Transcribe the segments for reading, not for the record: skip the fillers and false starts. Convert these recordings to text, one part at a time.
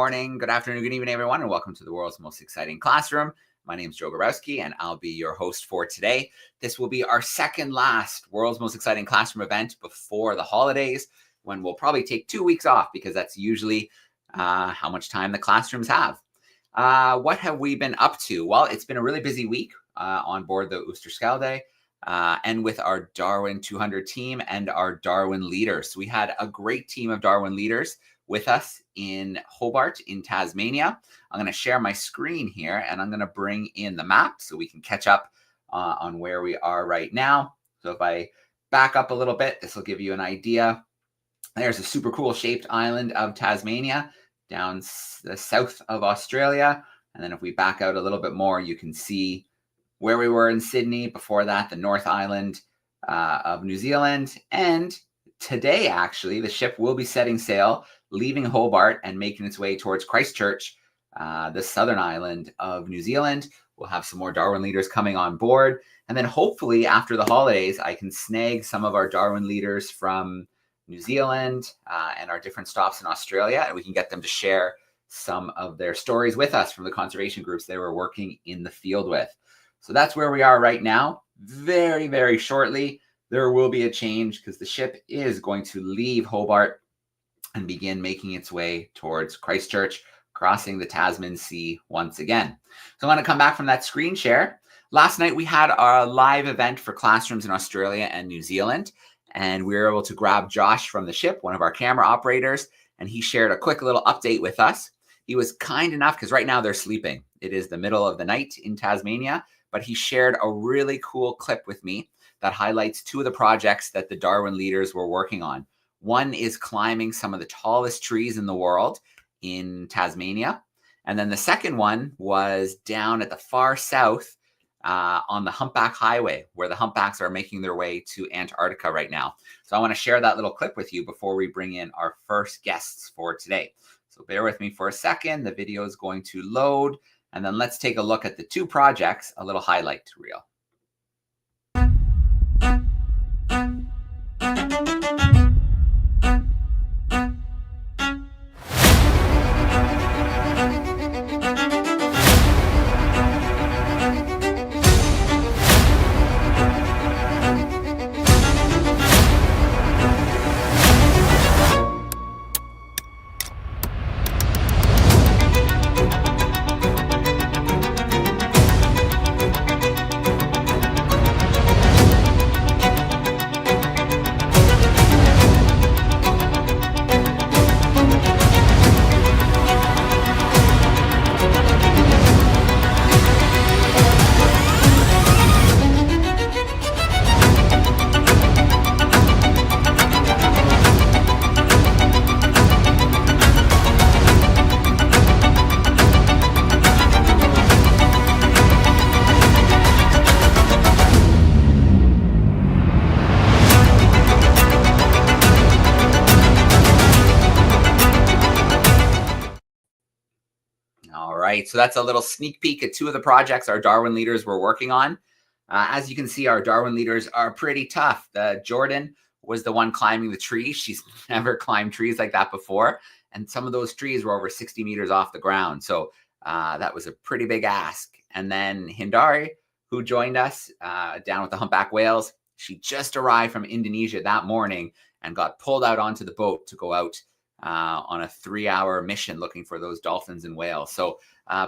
morning, good afternoon, good evening, everyone, and welcome to the world's most exciting classroom. My name is Joe Gorowski, and I'll be your host for today. This will be our second last world's most exciting classroom event before the holidays, when we'll probably take 2 weeks off because that's usually how much time the classrooms have. What have we been up to? Well, it's been a really busy week on board the Oosterschelde and with our DARWIN200 team and our Darwin leaders. So we had a great team of Darwin leaders with us in Hobart in Tasmania. I'm going to share my screen here and I'm going to bring in the map so we can catch up on where we are right now. So if I back up a little bit, this will give you an idea. There's a super cool shaped island of Tasmania down the south of Australia. And then if we back out a little bit more, you can see where we were in Sydney. Before that, the North Island of New Zealand. And today, actually, the ship will be setting sail, leaving Hobart and making its way towards Christchurch, the southern island of New Zealand. We'll have some more Darwin leaders coming on board. And then hopefully after the holidays, I can snag some of our Darwin leaders from New Zealand and our different stops in Australia, and we can get them to share some of their stories with us from the conservation groups they were working in the field with. So that's where we are right now. Very, very shortly, there will be a change because the ship is going to leave Hobart and begin making its way towards Christchurch, crossing the Tasman Sea once again. So I'm going to come back from that screen share. Last night, we had our live event for classrooms in Australia and New Zealand, and we were able to grab Josh from the ship, one of our camera operators, and he shared a quick little update with us. He was kind enough, because right now they're sleeping. It is the middle of the night in Tasmania, but he shared a really cool clip with me that highlights two of the projects that the Darwin leaders were working on. One is climbing some of the tallest trees in the world in Tasmania. And then the second one was down at the far south on the Humpback Highway, where the humpbacks are making their way to Antarctica right now. So I want to share that little clip with you before we bring in our first guests for today. So bear with me for a second. The video is going to load. And then let's take a look at the two projects, a little highlight reel. So that's a little sneak peek at two of the projects our Darwin leaders were working on. As you can see, our Darwin leaders are pretty tough. Jordan was the one climbing the tree. She's never climbed trees like that before. And some of those trees were over 60 meters off the ground. So that was a pretty big ask. And then Hindari, who joined us down with the humpback whales, she just arrived from Indonesia that morning and got pulled out onto the boat to go out on a 3-hour mission looking for those dolphins and whales. So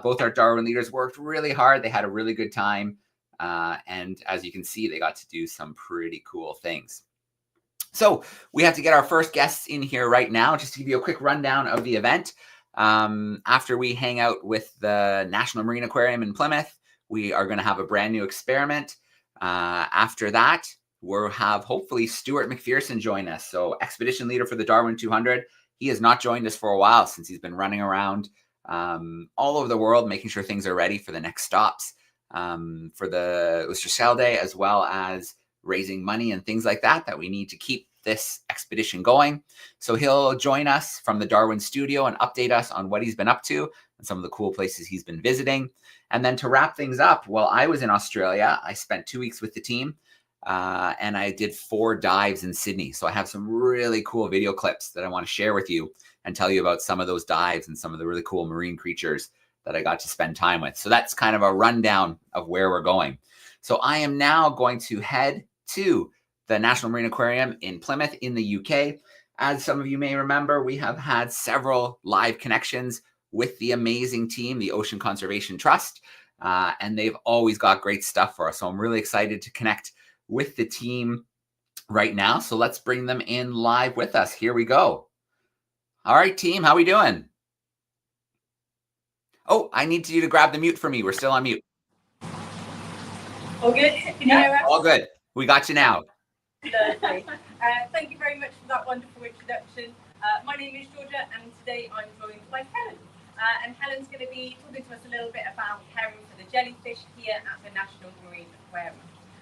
both our Darwin leaders worked really hard. They had a really good time. And as you can see, they got to do some pretty cool things. So we have to get our first guests in here right now, just to give you a quick rundown of the event. After we hang out with the National Marine Aquarium in Plymouth, we are going to have a brand new experiment. After that, we'll have hopefully Stewart McPherson join us. So expedition leader for the DARWIN200. He has not joined us for a while since he's been running around all over the world, making sure things are ready for the next stops for the Oosterschelde, as well as raising money and things like that we need to keep this expedition going. So he'll join us from the Darwin studio and update us on what he's been up to and some of the cool places he's been visiting. And then to wrap things up, while I was in Australia, I spent 2 weeks with the team and I did 4 dives in Sydney. So I have some really cool video clips that I want to share with you and tell you about some of those dives and some of the really cool marine creatures that I got to spend time with. So that's kind of a rundown of where we're going. So I am now going to head to the National Marine Aquarium in Plymouth in the UK. As some of you may remember, we have had several live connections with the amazing team, the Ocean Conservation Trust, and they've always got great stuff for us. So I'm really excited to connect with the team right now. So let's bring them in live with us. Here we go. All right, team, how are we doing? Oh, I need you to grab the mute for me. We're still on mute. All good? Can you hear us? All good. We got you now. Lovely. Thank you very much for that wonderful introduction. My name is Georgia, and today I'm joined by Helen. And Helen's going to be talking to us a little bit about caring for the jellyfish here at the National Marine Aquarium.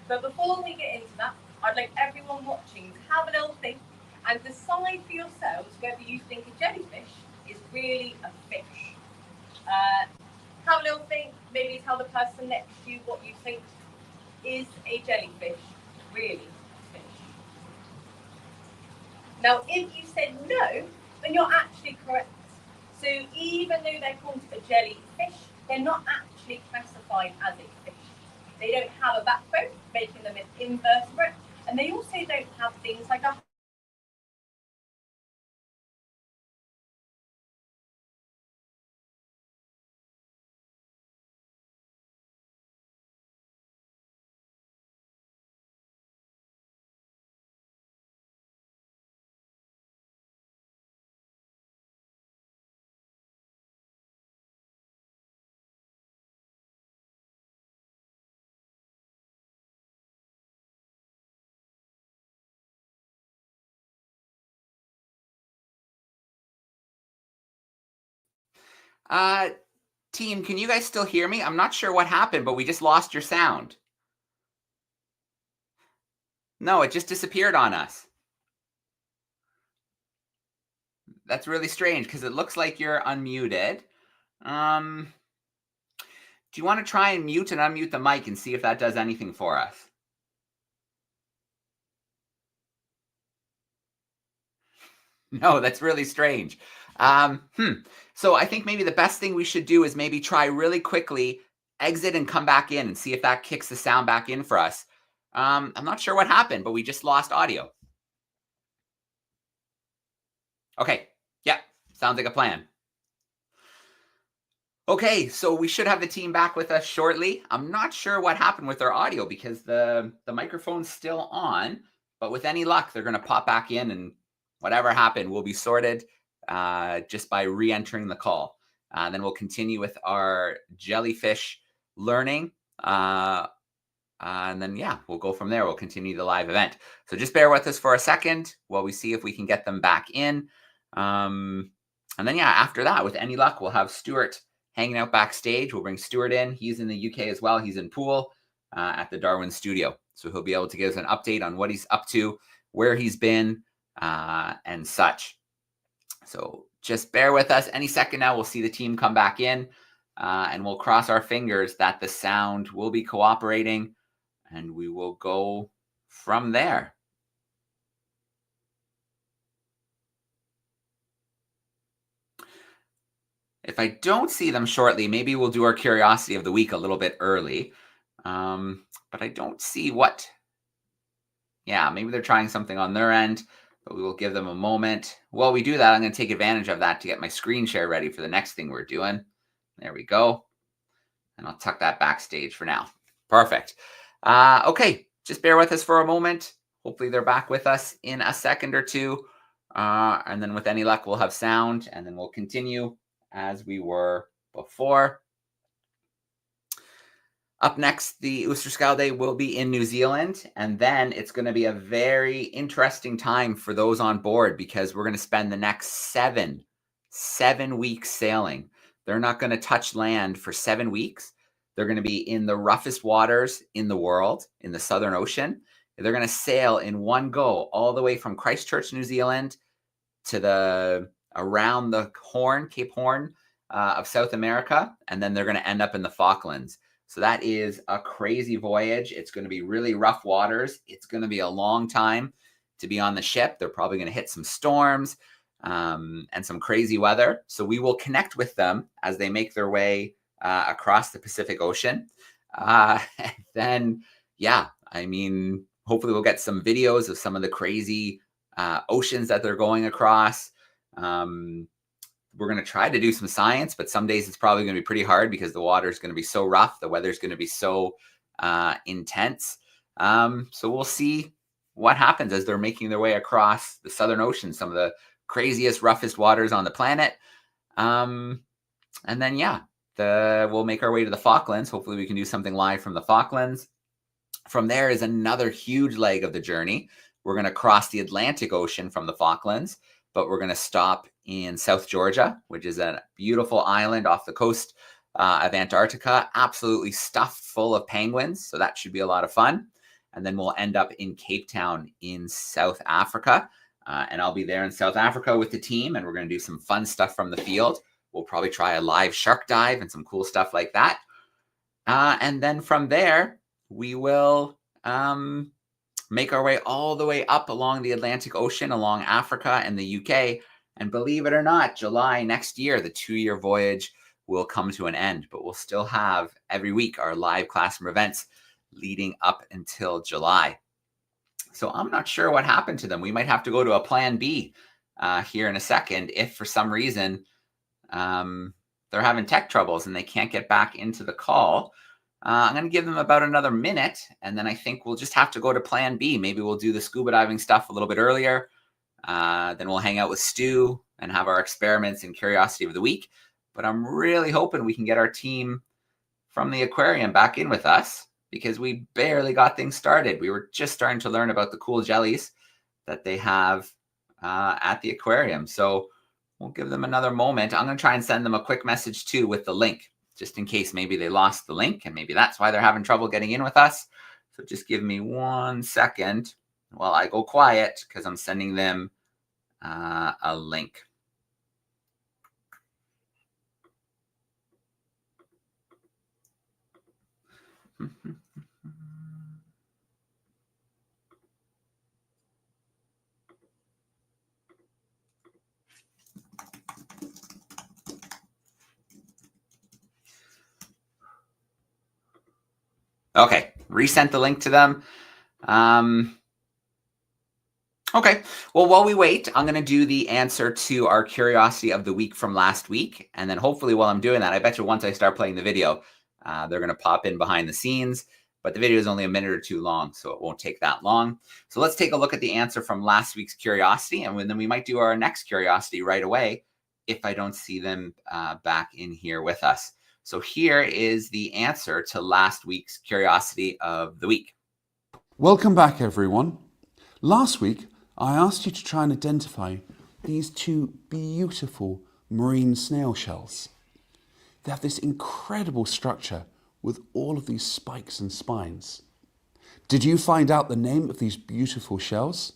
But before we get into that, I'd like everyone watching to have a little think and decide for yourselves whether you think a jellyfish is really a fish. Have a little think, maybe tell the person next to you what you think. Is a jellyfish really a fish? Now, if you said no, then you're actually correct. So even though they're called a jellyfish, they're not actually classified as a fish. They don't have a backbone, making them an invertebrate, and they also don't have things like a Team, can you guys still hear me? I'm not sure what happened, but we just lost your sound. No, it just disappeared on us. That's really strange because it looks like you're unmuted. Do you want to try and mute and unmute the mic and see if that does anything for us? No, that's really strange. So I think maybe the best thing we should do is maybe try really quickly, exit and come back in and see if that kicks the sound back in for us. I'm not sure what happened, but we just lost audio. Okay, yeah, sounds like a plan. Okay, so we should have the team back with us shortly. I'm not sure what happened with their audio because the microphone's still on, but with any luck, they're going to pop back in and whatever happened will be sorted just by re-entering the call. Then we'll continue with our jellyfish learning. And then, yeah, we'll go from there. We'll continue the live event. So just bear with us for a second while we see if we can get them back in. And then, yeah, after that, with any luck, we'll have Stewart hanging out backstage. We'll bring Stewart in. He's in the UK as well. He's in Poole at the Darwin studio. So he'll be able to give us an update on what he's up to, where he's been, and such. So just bear with us. Any second now, we'll see the team come back in, and we'll cross our fingers that the sound will be cooperating, and we will go from there. If I don't see them shortly, maybe we'll do our curiosity of the week a little bit early. But I don't see what. Yeah, maybe they're trying something on their end, but we will give them a moment. While we do that, I'm going to take advantage of that to get my screen share ready for the next thing we're doing. There we go. And I'll tuck that backstage for now. Perfect. Okay, just bear with us for a moment. Hopefully they're back with us in a second or two. And then with any luck, we'll have sound, and then we'll continue as we were before. Up next, the Oosterschelde will be in New Zealand, and then it's going to be a very interesting time for those on board because we're going to spend the next seven weeks sailing. They're not going to touch land for 7 weeks. They're going to be in the roughest waters in the world, in the Southern Ocean. They're going to sail in one go all the way from Christchurch, New Zealand, to around the Cape Horn of South America, and then they're going to end up in the Falklands. So that is a crazy voyage. It's going to be really rough waters. It's going to be a long time to be on the ship. They're probably going to hit some storms. and some crazy weather. So we will connect with them as they make their way across the Pacific Ocean. And then, yeah, I mean, hopefully we'll get some videos of some of the crazy oceans that they're going across. We're going to try to do some science, but some days it's probably going to be pretty hard because the water is going to be so rough. The weather is going to be so intense. So we'll see what happens as they're making their way across the Southern Ocean, some of the craziest, roughest waters on the planet. And then, yeah, we'll make our way to the Falklands. Hopefully we can do something live from the Falklands. From there is another huge leg of the journey. We're going to cross the Atlantic Ocean from the Falklands, but we're going to stop in South Georgia, which is a beautiful island off the coast of Antarctica, absolutely stuffed full of penguins. So that should be a lot of fun. And then we'll end up in Cape Town in South Africa. And I'll be there in South Africa with the team, and we're going to do some fun stuff from the field. We'll probably try a live shark dive and some cool stuff like that. And then from there, we will make our way all the way up along the Atlantic Ocean, along Africa and the UK. And believe it or not, July next year, the 2-year voyage will come to an end. But we'll still have every week our live classroom events leading up until July. So I'm not sure what happened to them. We might have to go to a plan B here in a second if for some reason they're having tech troubles and they can't get back into the call. I'm going to give them about another minute, and then I think we'll just have to go to plan B. Maybe we'll do the scuba diving stuff a little bit earlier. Then we'll hang out with Stu and have our experiments and curiosity of the week. But I'm really hoping we can get our team from the aquarium back in with us, because we barely got things started. We were just starting to learn about the cool jellies that they have at the aquarium. So we'll give them another moment. I'm going to try and send them a quick message too with the link, just in case maybe they lost the link and maybe that's why they're having trouble getting in with us. So just give me 1 second while I go quiet, because I'm sending them a link. Okay, resent the link to them. Okay, well, while we wait, I'm going to do the answer to our curiosity of the week from last week. And then hopefully while I'm doing that, I bet you once I start playing the video, they're going to pop in behind the scenes. But the video is only a minute or two long, so it won't take that long. So let's take a look at the answer from last week's curiosity. And then we might do our next curiosity right away if I don't see them back in here with us. So here is the answer to last week's curiosity of the week. Welcome back, everyone. Last week, I asked you to try and identify these two beautiful marine snail shells. They have this incredible structure with all of these spikes and spines. Did you find out the name of these beautiful shells?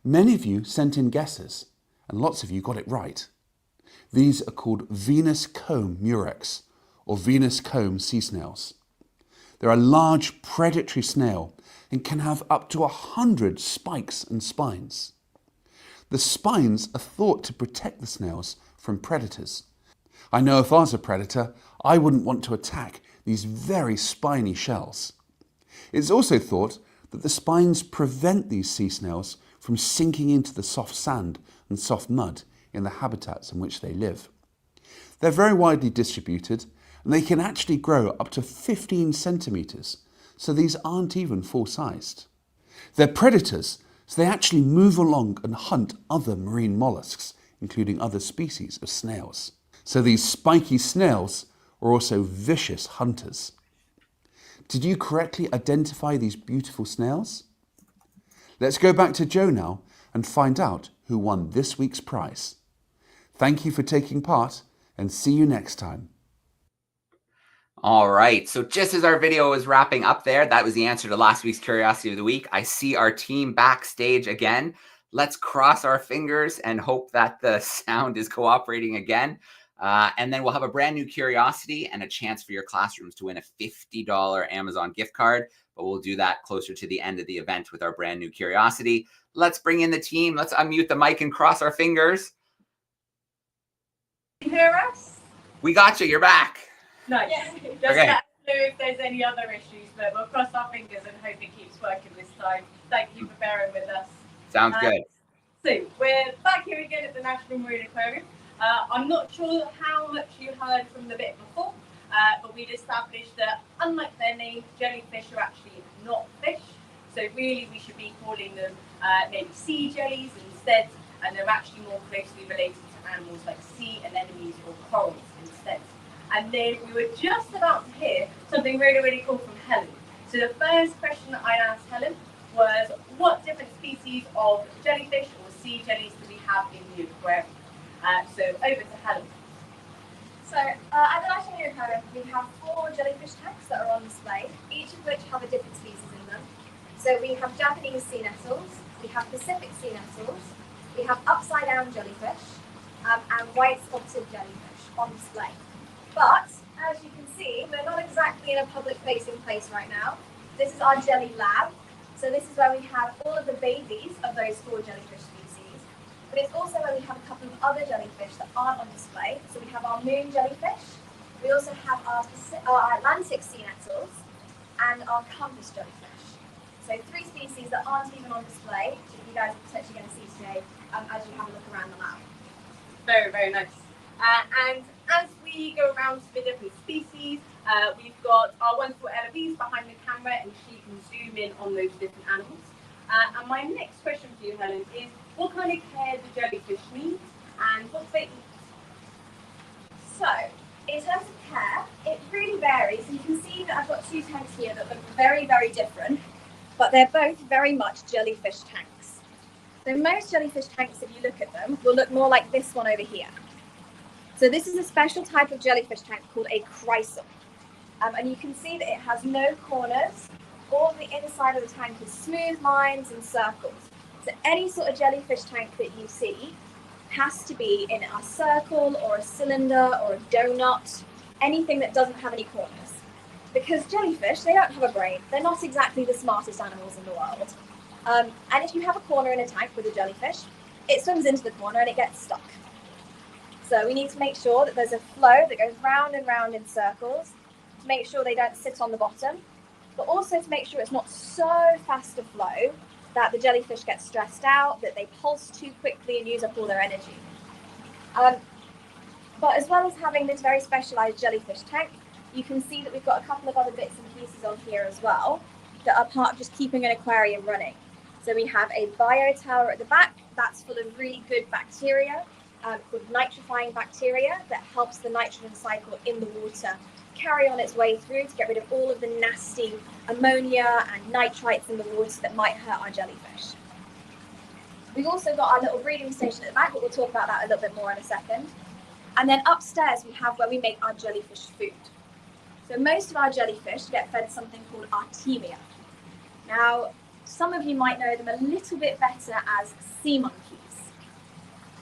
Many of you sent in guesses, and lots of you got it right. These are called Venus comb murex, or Venus comb sea snails. They're a large predatory snail and can have up to 100 spikes and spines. The spines are thought to protect the snails from predators. I know if I was a predator, I wouldn't want to attack these very spiny shells. It's also thought that the spines prevent these sea snails from sinking into the soft sand and soft mud in the habitats in which they live. They're very widely distributed, and they can actually grow up to 15 centimetres, so these aren't even full-sized. They're predators, so they actually move along and hunt other marine mollusks, including other species of snails. So these spiky snails are also vicious hunters. Did you correctly identify these beautiful snails? Let's go back to Joe now and find out who won this week's prize. Thank you for taking part, and see you next time. All right, so just as our video is wrapping up there, that was the answer to last week's Curiosity of the Week. I see our team backstage again. Let's cross our fingers and hope that the sound is cooperating again. And then we'll have a brand new curiosity and a chance for your classrooms to win a $50 Amazon gift card. But we'll do that closer to the end of the event with our brand new curiosity. Let's bring in the team. Let's unmute the mic and cross our fingers. you hear us? We got you. You're back. Nice. Yeah. Just Okay. let us know if there's any other issues, but we'll cross our fingers and hope it keeps working this time. Thank you for bearing with us. Sounds good. So we're back here again at the National Marine Aquarium. I'm not sure how much you heard from the bit before, but we'd established that unlike their name, jellyfish are actually not fish. So really we should be calling them maybe sea jellies instead, and they're actually more closely related to animals like sea anemones or corals instead. And then we were just about to hear something really, really cool from Helen. So the first question that I asked Helen was, what different species of jellyfish or sea jellies do we have in the aquarium? So over to Helen. So at the National Marine Aquarium, we have 4 jellyfish tanks that are on display, each of which have a different species in them. So we have Japanese sea nettles, we have Pacific sea nettles, we have upside down jellyfish, and white spotted jellyfish on display. But as you can see, we're not exactly in a public facing place right now. This is our jelly lab. So this is where we have all of the babies of those 4 jellyfish species. But it's also where we have a couple of other jellyfish that aren't on display. So we have our moon jellyfish. We also have our Atlantic sea nettles and our compass jellyfish. So 3 species that aren't even on display, that you guys are potentially going to see today as you have a look around the lab. Very, very nice. And as we go around to the different species, we've got our wonderful Eloise behind the camera, and she can zoom in on those different animals. And my next question for you, Helen, is what kind of care do jellyfish need, and what do they eat? So, in terms of care, it really varies. You can see that I've got 2 tanks here that look very, very different, but they're both very much jellyfish tanks. So most jellyfish tanks, if you look at them, will look more like this one over here. So this is a special type of jellyfish tank called a chrysal. And you can see that it has no corners. All the inside of the tank is smooth lines and circles. So any sort of jellyfish tank that you see has to be in a circle or a cylinder or a donut, anything that doesn't have any corners. Because jellyfish, they don't have a brain. They're not exactly the smartest animals in the world. And if you have a corner in a tank with a jellyfish, it swims into the corner and it gets stuck. So we need to make sure that there's a flow that goes round and round in circles to make sure they don't sit on the bottom, but also to make sure it's not so fast a flow that the jellyfish get stressed out, that they pulse too quickly and use up all their energy. But as well as having this very specialized jellyfish tank, you can see that we've got a couple of other bits and pieces on here as well that are part of just keeping an aquarium running. So we have a biotower at the back that's full of really good bacteria, called nitrifying bacteria, that helps the nitrogen cycle in the water carry on its way through to get rid of all of the nasty ammonia and nitrites in the water that might hurt our jellyfish. We've also got our little breeding station at the back, but we'll talk about that a little bit more in a second. And then upstairs we have where we make our jellyfish food. So most of our jellyfish get fed something called artemia. Now, some of you might know them a little bit better as sea monkeys.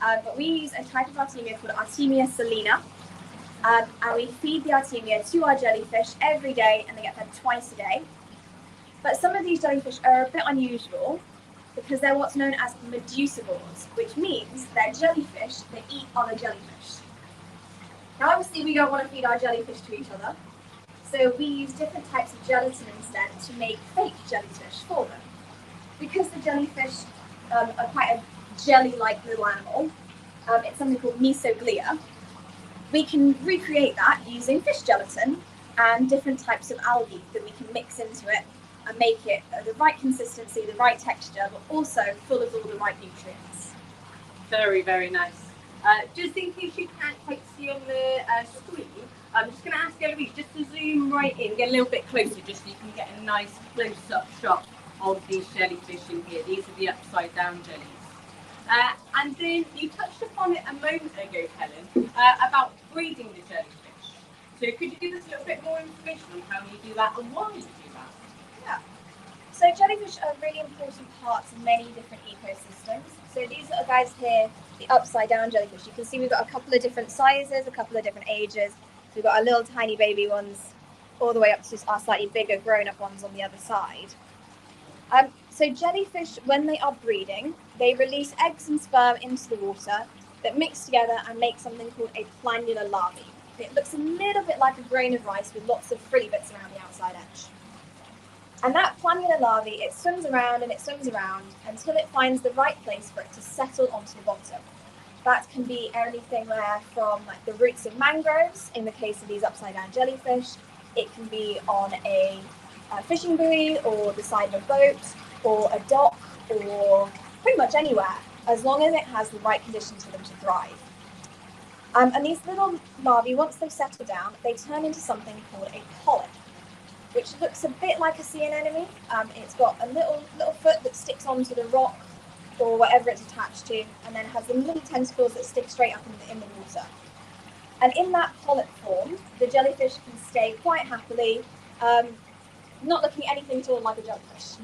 But we use a type of artemia called Artemia salina. And we feed the artemia to our jellyfish every day, and they get fed twice a day. But some of these jellyfish are a bit unusual because they're what's known as medusivores, which means they're jellyfish that eat other jellyfish. Now, obviously, we don't want to feed our jellyfish to each other, so we use different types of gelatin instead to make fake jellyfish for them. Because the jellyfish are quite a jelly-like little animal, it's something called mesoglia. We can recreate that using fish gelatin and different types of algae that we can mix into it and make it the right consistency, the right texture, but also full of all the right nutrients. Very, very nice. Just in case you can't quite see on the screen, I'm just going to ask Eloise just to zoom right in, get a little bit closer, just so you can get a nice close-up shot of these jellyfish in here. These are the upside-down jellies. And then you touched upon it a moment ago, Helen, about breeding the jellyfish. So could you give us a little bit more information on how you do that and why you do that? Yeah. So jellyfish are really important parts of many different ecosystems. So these little guys here, the upside down jellyfish, you can see we've got a couple of different sizes, a couple of different ages. So we've got our little tiny baby ones all the way up to our slightly bigger grown-up ones on the other side. So jellyfish, when they are breeding, they release eggs and sperm into the water, that mix together and make something called a planular larvae. It looks a little bit like a grain of rice with lots of frilly bits around the outside edge. And that planular larvae, it swims around and it swims around until it finds the right place for it to settle onto the bottom. That can be anything from like the roots of mangroves, in the case of these upside down jellyfish. It can be on a fishing buoy or the side of a boat or a dock or pretty much anywhere, as long as it has the right conditions for them to thrive. And these little larvae, once they settle down, they turn into something called a polyp, which looks a bit like a sea anemone. It's got a little foot that sticks onto the rock or whatever it's attached to, and then has the little tentacles that stick straight up in the water. And in that polyp form, the jellyfish can stay quite happily, not looking anything at all like a jellyfish.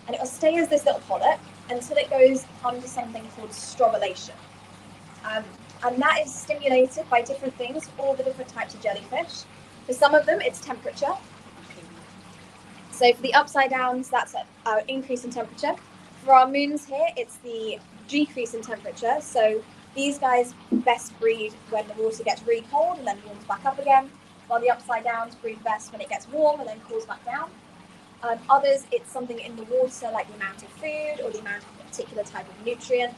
And it will stay as this little polyp until it goes under something called strobulation. And that is stimulated by different things for all the different types of jellyfish. For some of them, it's temperature. So for the upside downs, that's an increase in temperature. For our moons here, it's the decrease in temperature. So these guys best breed when the water gets really cold and then warms back up again, while the upside downs breed best when it gets warm and then cools back down. Others, it's something in the water like the amount of food or the amount of a particular type of nutrient.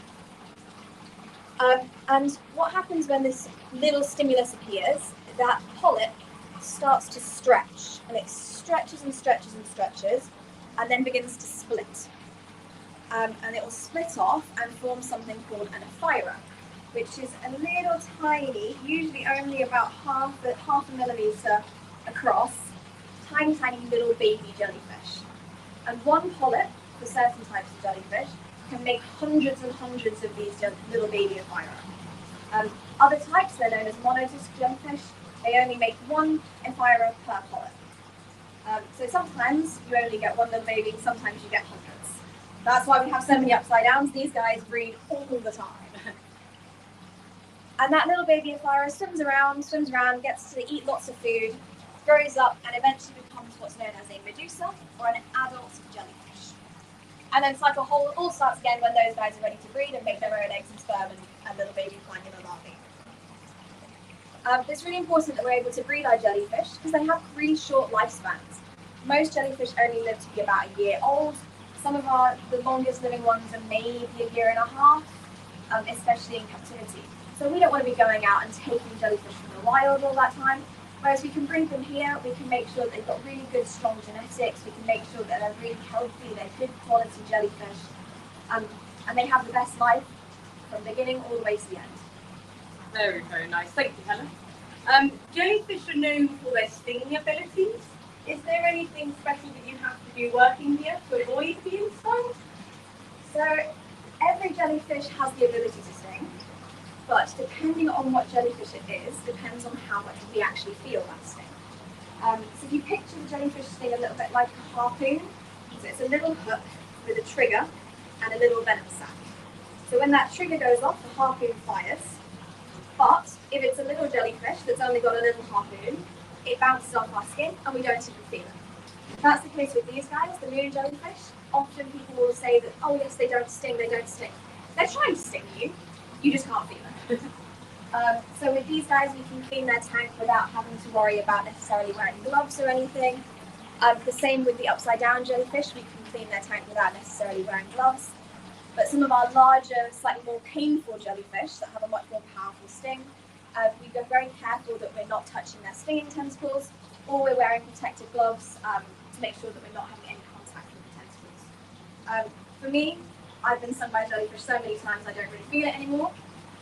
And what happens when this little stimulus appears, that polyp starts to stretch, and it stretches and stretches and stretches, and then begins to split. And it will split off and form something called an ephyra, which is a little tiny, usually only about half a millimetre across, tiny little baby jellyfish. And one polyp, for certain types of jellyfish, can make hundreds and hundreds of these little baby ephyra. Other types, they're known as monodisc jellyfish. They only make one ephyra per polyp. So sometimes you only get one little baby, sometimes you get hundreds. That's why we have so many upside downs. These guys breed all the time. And that little baby ephyra swims around, gets to eat lots of food, grows up, and eventually becomes what's known as a medusa or an adult jellyfish. And then cycle all starts again when those guys are ready to breed and make their own eggs and sperm and little baby planular larvae. It's really important that we're able to breed our jellyfish because they have really short lifespans. Most jellyfish only live to be about a year old. Some of the longest living ones are maybe a year and a half, especially in captivity. So we don't want to be going out and taking jellyfish from the wild all that time. Whereas we can breed them here, we can make sure that they've got really good, strong genetics. We can make sure that they're really healthy, they're good quality jellyfish, and they have the best life from the beginning all the way to the end. Very, very nice. Thank you, Helen. Jellyfish are known for their stinging abilities. Is there anything special that you have to do working here to avoid being stung? So every jellyfish has the ability to sting, but depending on what jellyfish it is, depends on how much we actually feel that sting. So if you picture the jellyfish sting a little bit like a harpoon, so it's a little hook with a trigger and a little venom sac. So when that trigger goes off, the harpoon fires. But if it's a little jellyfish that's only got a little harpoon, it bounces off our skin and we don't even feel it. If that's the case with these guys, the moon jellyfish, often people will say that, oh yes, they don't sting. They're trying to sting you, you just can't feel it. So with these guys, we can clean their tank without having to worry about necessarily wearing gloves or anything. The same with the upside down jellyfish, we can clean their tank without necessarily wearing gloves. But some of our larger, slightly more painful jellyfish that have a much more powerful sting, we go very careful that we're not touching their stinging tentacles, or we're wearing protective gloves to make sure that we're not having any contact with the tentacles. For me, I've been stung by a jellyfish so many times I don't really feel it anymore.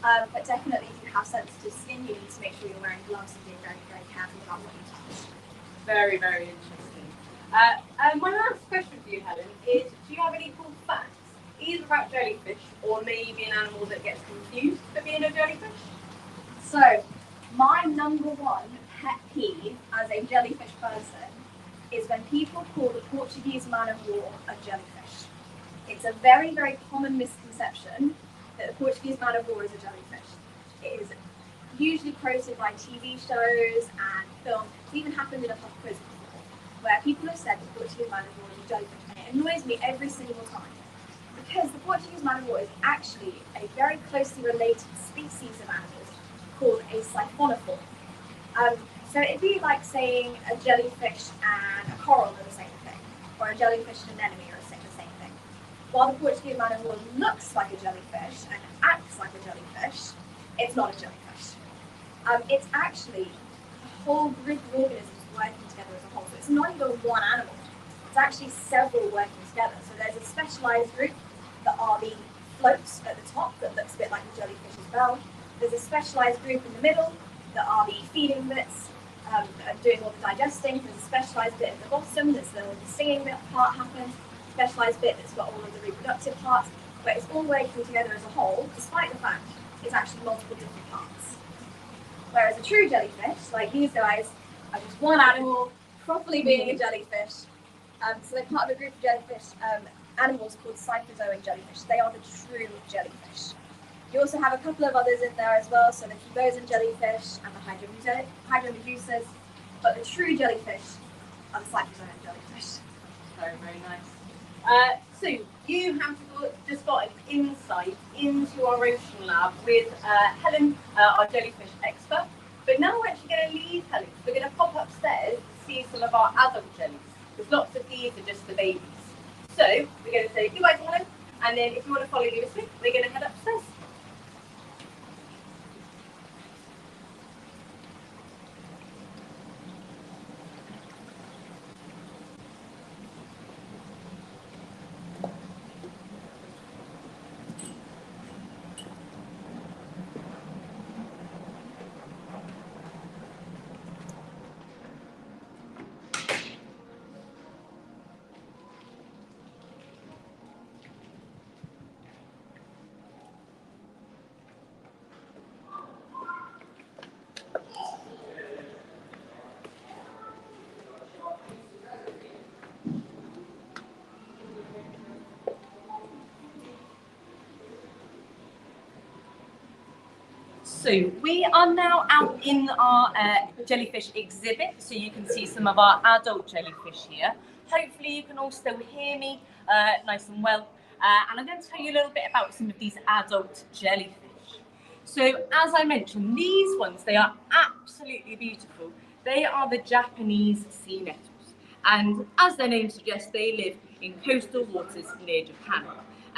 But definitely, if you have sensitive skin, you need to make sure you're wearing gloves and being very, very careful about what you touch. Very, very interesting. My last question for you, Helen, is do you have any cool facts, either about jellyfish or maybe an animal that gets confused for being a jellyfish? So, my number one pet peeve as a jellyfish person is when people call the Portuguese man of war a jellyfish. It's a very, very common misconception that the Portuguese man of war is a jellyfish. It is usually quoted by TV shows and films. It's even happened in a pub quiz before, where people have said the Portuguese man of war is a jellyfish. And it annoys me every single time. because the Portuguese man-of-war is actually a very closely related species of animals called a siphonophore. So it'd be like saying a jellyfish and a coral are the same thing, or a jellyfish and an anemone are the same thing. While the Portuguese man-of-war looks like a jellyfish and acts like a jellyfish, it's not a jellyfish. It's actually a whole group of organisms working together as a whole. So it's not even one animal. It's actually several working together. So there's a specialised group that are the floats at the top that looks a bit like a jellyfish's bell. There's a specialised group in the middle that are the feeding bits, doing all the digesting. There's a specialised bit at the bottom that's where the stinging bit part happens. Specialised bit that's got all of the reproductive parts, but it's all working together as a whole, despite the fact it's actually multiple different parts. Whereas a true jellyfish, like these guys, are just one animal, properly being a jellyfish. So they're part of a group of jellyfish animals called cyphozoan jellyfish. They are the true jellyfish. You also have a couple of others in there as well, so the cubozoan jellyfish and the hydromedusas, but the true jellyfish are the cyphozoan jellyfish. Very, very nice. So you have just got an insight into our ocean lab with Helen, our jellyfish expert. But now we're actually going to leave Helen. We're going to pop upstairs to see some of our adult jellies. Because lots of these are just the babies. So we're going to say goodbye to Helen, and then if you want to follow me with me, we're going to head upstairs. So we are now out in our jellyfish exhibit, so you can see some of our adult jellyfish here. Hopefully you can all still hear me nice and well. And I'm going to tell you a little bit about some of these adult jellyfish. So as I mentioned, these ones, they are absolutely beautiful. They are the Japanese sea nettles. And as their name suggests, they live in coastal waters near Japan.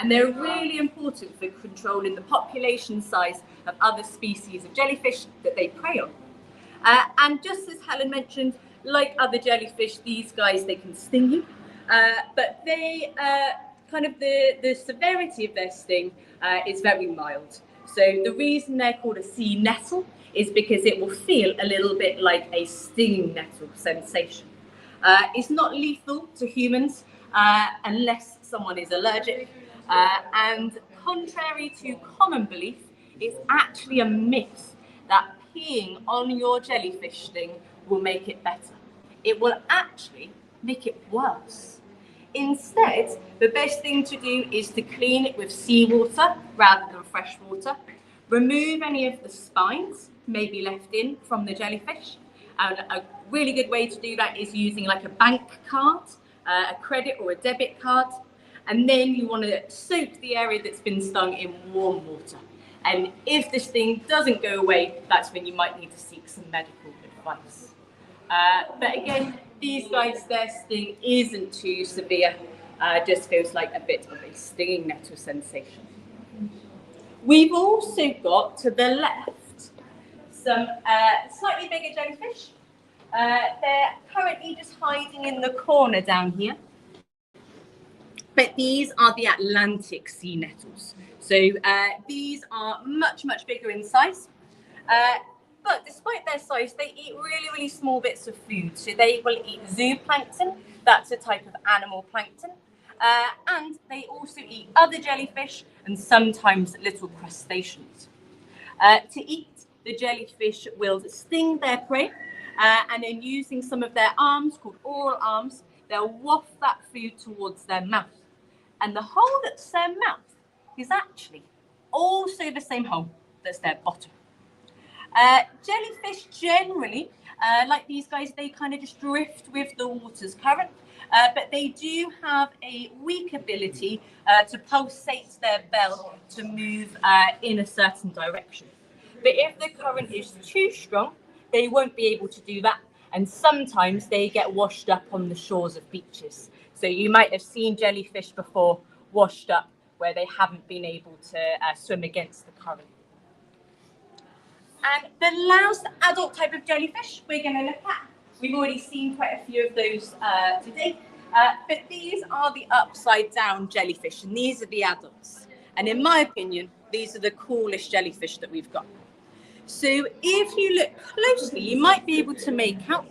And they're really important for controlling the population size of other species of jellyfish that they prey on. And just as Helen mentioned, like other jellyfish, these guys, they can sting you, but they the severity of their sting is very mild. So the reason they're called a sea nettle is because it will feel a little bit like a stinging nettle sensation. It's not lethal to humans unless someone is allergic. And contrary to common belief, it's actually a myth that peeing on your jellyfish sting will make it better. It will actually make it worse. Instead, the best thing to do is to clean it with seawater rather than fresh water. Remove any of the spines maybe left in from the jellyfish. And a really good way to do that is using like a bank card, a credit or a debit card. And then you want to soak the area that's been stung in warm water. And if this thing doesn't go away, that's when you might need to seek some medical advice. But again, these guys, their sting isn't too severe, just feels like a bit of a stinging nettle sensation. We've also got to the left some slightly bigger jellyfish. They're currently just hiding in the corner down here. But these are the Atlantic sea nettles. So these are much, much bigger in size. But despite their size, they eat really, really small bits of food. So they will eat zooplankton, that's a type of animal plankton. And they also eat other jellyfish and sometimes little crustaceans. To eat, the jellyfish will sting their prey, and then using some of their arms, called oral arms, they'll waft that food towards their mouth. And the hole that's their mouth is actually also the same hole that's their bottom. Jellyfish generally Like these guys, they kind of just drift with the water's current, but they do have a weak ability to pulsate their bell to move in a certain direction. But if the current is too strong, they won't be able to do that. And sometimes they get washed up on the shores of beaches. So you might have seen jellyfish before washed up where they haven't been able to swim against the current. And the last adult type of jellyfish we're going to look at, we've already seen quite a few of those today, but these are the upside down jellyfish, and these are the adults. And in my opinion, these are the coolest jellyfish that we've got. So if you look closely, you might be able to make out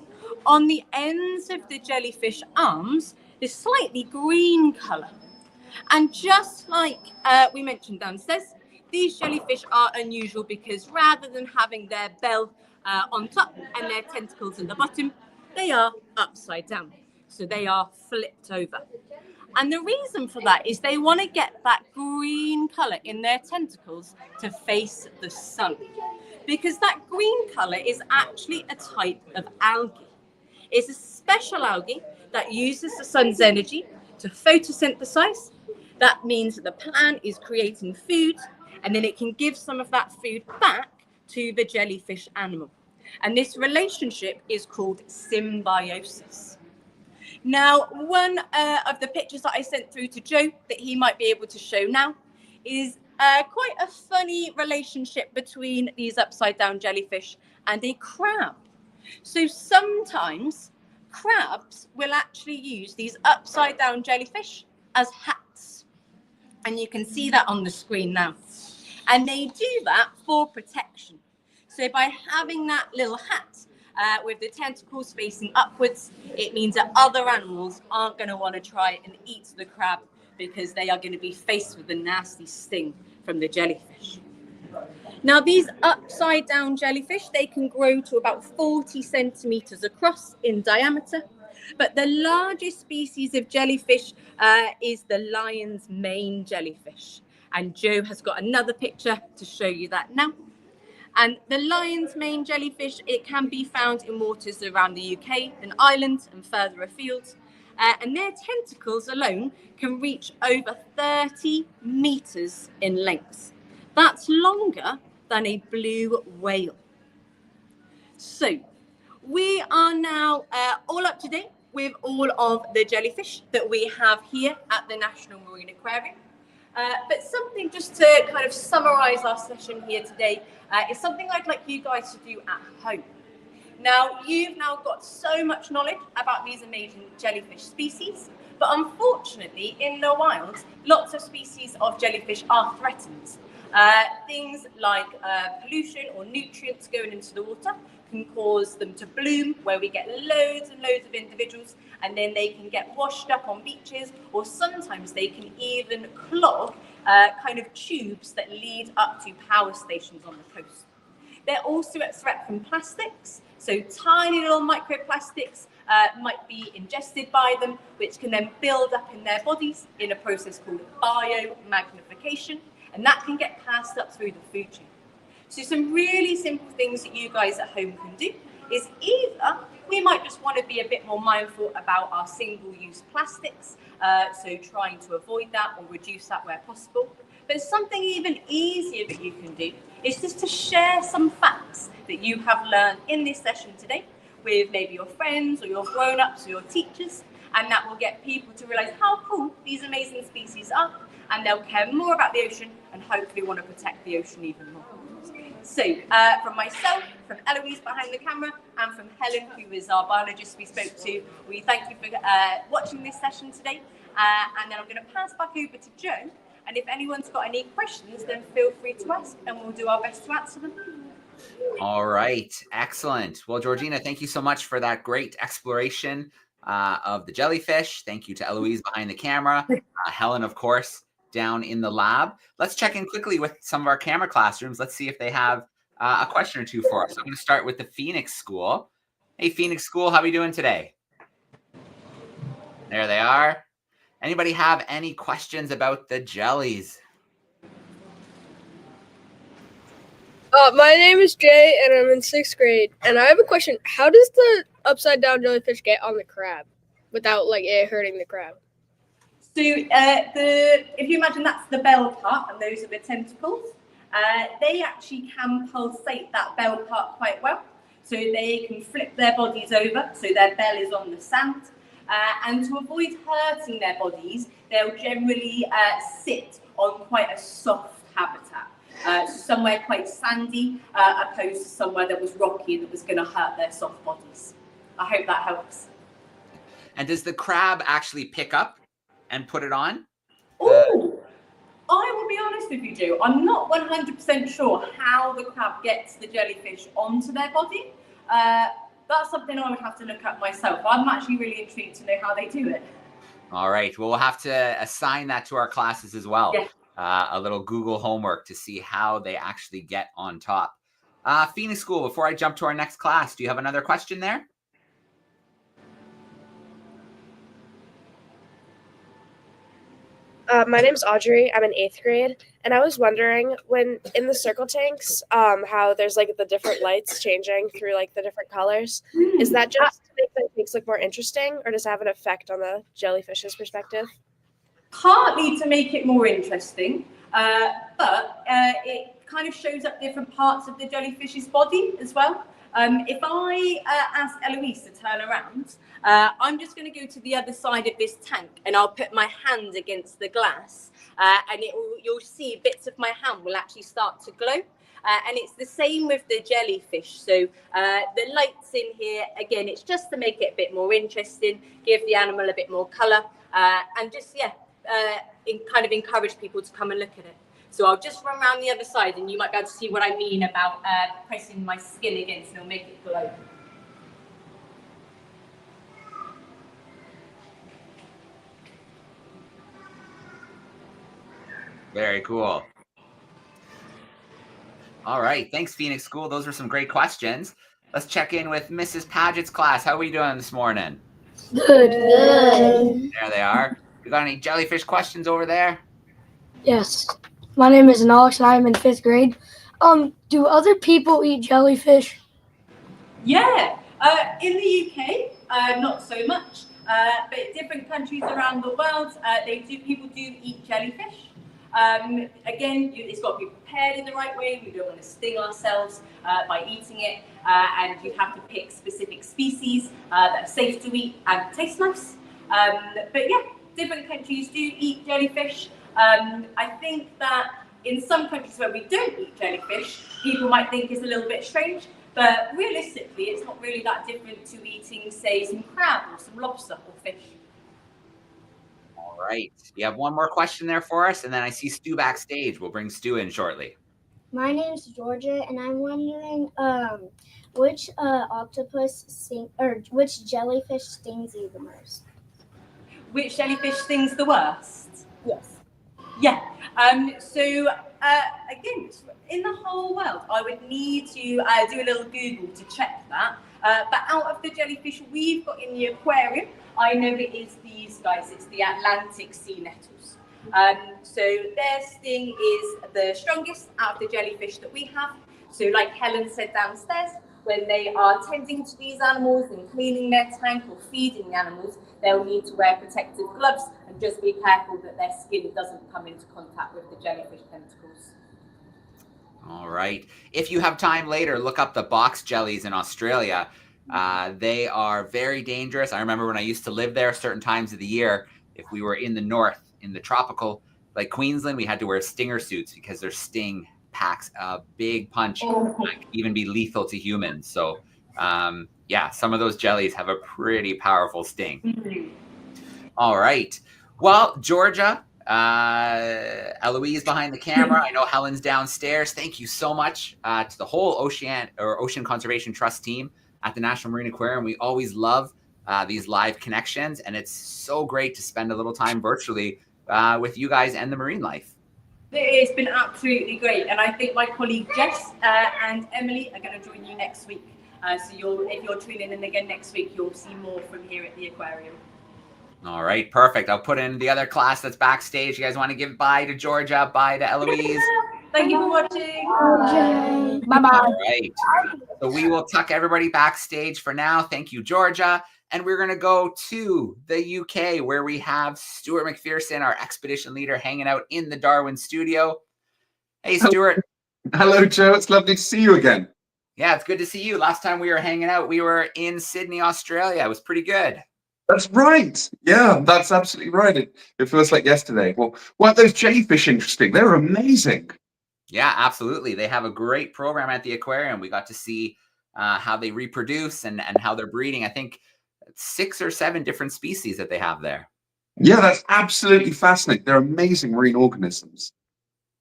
on the ends of the jellyfish arms this slightly green colour. And just like we mentioned downstairs, these jellyfish are unusual because rather than having their bell on top and their tentacles at the bottom, they are upside down. So they are flipped over. And the reason for that is they want to get that green colour in their tentacles to face the sun. Because that green colour is actually a type of algae. It's a special algae that uses the sun's energy to photosynthesize. That means that the plant is creating food, and then it can give some of that food back to the jellyfish animal. And this relationship is called symbiosis. Now, one of the pictures that I sent through to Joe that he might be able to show now is quite a funny relationship between these upside down jellyfish and a crab. So sometimes crabs will actually use these upside down jellyfish as hats. And you can see that on the screen now. And they do that for protection. So by having that little hat with the tentacles facing upwards, it means that other animals aren't going to want to try and eat the crab because they are going to be faced with a nasty sting from the jellyfish. Now, these upside down jellyfish, they can grow to about 40 centimeters across in diameter. But the largest species of jellyfish is the lion's mane jellyfish. And Joe has got another picture to show you that now. And the lion's mane jellyfish, it can be found in waters around the UK and Ireland and further afield. And their tentacles alone can reach over 30 meters in length. That's longer than a blue whale. So we are now all up to date with all of the jellyfish that we have here at the National Marine Aquarium. But something just to kind of summarize our session here today is something I'd like you guys to do at home. Now, you've now got so much knowledge about these amazing jellyfish species, but unfortunately, in the wild, lots of species of jellyfish are threatened. Things like pollution or nutrients going into the water can cause them to bloom, where we get loads and loads of individuals, and then they can get washed up on beaches, or sometimes they can even clog kind of tubes that lead up to power stations on the coast. They're also at threat from plastics, so tiny little microplastics might be ingested by them, which can then build up in their bodies in a process called biomagnification, and that can get passed up through the food chain. So some really simple things that you guys at home can do is either we might just want to be a bit more mindful about our single-use plastics, so trying to avoid that or reduce that where possible. But something even easier that you can do is just to share some facts that you have learned in this session today with maybe your friends or your grown-ups or your teachers, and that will get people to realize how cool these amazing species are, and they'll care more about the ocean and hopefully want to protect the ocean even more. So from myself, from Eloise behind the camera, and from Helen, who is our biologist we spoke to, we thank you for watching this session today. And then I'm going to pass back over to Joe. And if anyone's got any questions, then feel free to ask, and we'll do our best to answer them. All right. Excellent. Well, Georgina, thank you so much for that great exploration of the jellyfish. Thank you to Eloise behind the camera. Helen, of course, down in the lab. Let's check in quickly with some of our camera classrooms. Let's see if they have a question or two for us. I'm going to start with the Phoenix School. Hey, Phoenix School, how are we doing today? There they are. Anybody have any questions about the jellies? My name is Jay, and I'm in 6th grade. And I have a question. How does the upside-down jellyfish get on the crab without, like, it hurting the crab? So if you imagine that's the bell part and those are the tentacles, they actually can pulsate that bell part quite well. So they can flip their bodies over, so their bell is on the sand. And to avoid hurting their bodies, they'll generally sit on quite a soft habitat. So somewhere quite sandy, opposed to somewhere that was rocky and that was going to hurt their soft bodies. I hope that helps. And does the crab actually pick up and put it on? Oh, I will be honest with you, Joe. I'm not 100% sure how the crab gets the jellyfish onto their body. That's something I would have to look at myself. I'm actually really intrigued to know how they do it. All right. Well, we'll have to assign that to our classes as well. Yeah. A little Google homework to see how they actually get on top. Phoenix School, before I jump to our next class, do you have another question there? My name's Audrey. I'm in 8th grade, and I was wondering, when in the circle tanks, how there's like the different lights changing through like the different colors. Is that just to make the tanks look more interesting, or does it have an effect on the jellyfish's perspective? Partly to make it more interesting, but it kind of shows up different parts of the jellyfish's body as well. If I ask Eloise to turn around, I'm just going to go to the other side of this tank and I'll put my hand against the glass and you'll see bits of my hand will actually start to glow. And it's the same with the jellyfish. So the lights in here, again, it's just to make it a bit more interesting, give the animal a bit more colour and just, kind of encourage people to come and look at it. So I'll just run around the other side and you might be able to see what I mean about pressing my skin against it and it'll make it glow. Very cool. All right. Thanks, Phoenix School. Those were some great questions. Let's check in with Mrs. Paget's class. How are we doing this morning? Good. There they are. You got any jellyfish questions over there? Yes. My name is Alex and I'm in 5th grade. Do other people eat jellyfish? Yeah. In the UK, not so much. But different countries around the world, people do eat jellyfish. Again, it's got to be prepared in the right way. We don't want to sting ourselves by eating it. And you have to pick specific species that are safe to eat and taste nice. But yeah, different countries do eat jellyfish. I think that in some countries where we don't eat jellyfish, people might think it's a little bit strange. But realistically, it's not really that different to eating, say, some crab or some lobster or fish. All right. You have one more question there for us, and then I see Stu backstage. We'll bring Stu in shortly. My name's Georgia, and I'm wondering which which jellyfish stings you the most? Which jellyfish stings the worst? Yes. Yeah. Again, in the whole world, I would need to do a little Google to check that. But out of the jellyfish we've got in the aquarium, I know it is these guys. It's the Atlantic sea nettles. So their sting is the strongest out of the jellyfish that we have. So like Helen said downstairs, when they are tending to these animals and cleaning their tank or feeding the animals, they'll need to wear protective gloves and just be careful that their skin doesn't come into contact with the jellyfish tentacles. All right. If you have time later, look up the box jellies in Australia. They are very dangerous. I remember when I used to live there, certain times of the year, if we were in the north, in the tropical, like Queensland, we had to wear stinger suits because their sting packs a big punch, can even be lethal to humans. So, some of those jellies have a pretty powerful sting. Mm-hmm. All right. Well, Georgia, Eloise behind the camera. I know Helen's downstairs. Thank you so much to the whole Ocean Conservation Trust team at the National Marine Aquarium. We always love these live connections, and it's so great to spend a little time virtually with you guys and the marine life. It's been absolutely great, and I think my colleague Jess and Emily are going to join you next week. So if you're tuning in again next week, you'll see more from here at the aquarium. All right, perfect. I'll put in the other class that's backstage. You guys want to give bye to Georgia, bye to Eloise? Thank you for watching. Okay. Bye-bye. All right. So we will tuck everybody backstage for now. Thank you, Georgia. And we're going to go to the UK, where we have Stewart McPherson, our expedition leader, hanging out in the Darwin studio. Hey, Stewart. Hello, Joe. It's lovely to see you again. Yeah, it's good to see you. Last time we were hanging out, we were in Sydney, Australia. It was pretty good. That's right. Yeah, that's absolutely right. It feels like yesterday. Well, weren't those jellyfish interesting? They were amazing. Yeah, absolutely. They have a great program at the aquarium. We got to see how they reproduce and how they're breeding. I think 6 or 7 different species that they have there. Yeah, that's absolutely fascinating. They're amazing marine organisms.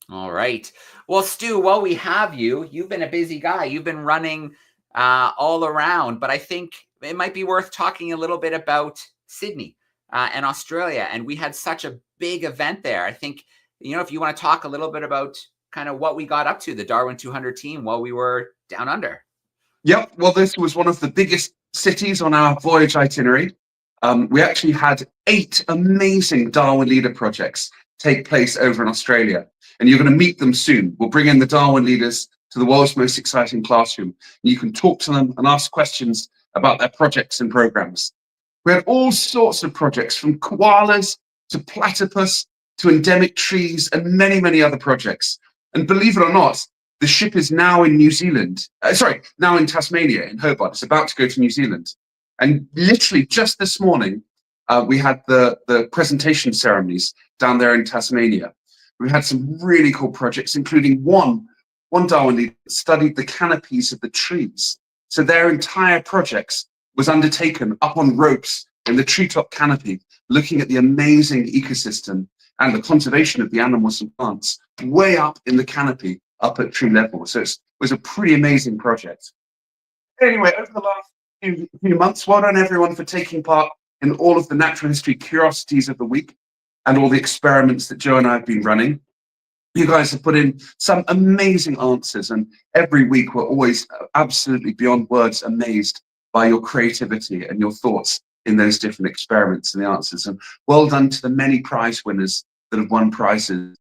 All right. Well, Stu, while we have you, you've been a busy guy. You've been running all around, but I think it might be worth talking a little bit about Sydney and Australia. And we had such a big event there. I think, if you want to talk a little bit about kind of what we got up to, the DARWIN200 team, while we were down under. Yep. Well, this was one of the biggest cities on our voyage itinerary. We actually had 8 amazing Darwin leader projects take place over in Australia, and you're going to meet them soon. We'll bring in the Darwin leaders to the world's most exciting classroom, and you can talk to them and ask questions about their projects and programs. We had all sorts of projects, from koalas to platypus to endemic trees and many, many other projects. And believe it or not, the ship is now in New Zealand. Now in Tasmania, in Hobart. It's about to go to New Zealand. And literally just this morning, we had the presentation ceremonies down there in Tasmania. We had some really cool projects, including one Darwin leader studied the canopies of the trees. So their entire projects was undertaken up on ropes in the treetop canopy, looking at the amazing ecosystem and the conservation of the animals and plants way up in the canopy, up at tree level. So it was a pretty amazing project. Anyway, over the last few months, well done everyone for taking part in all of the natural history curiosities of the week and all the experiments that Joe and I have been running. You guys have put in some amazing answers, and every week we're always absolutely beyond words amazed by your creativity and your thoughts in those different experiments and the answers. And well done to the many prize winners that have won prizes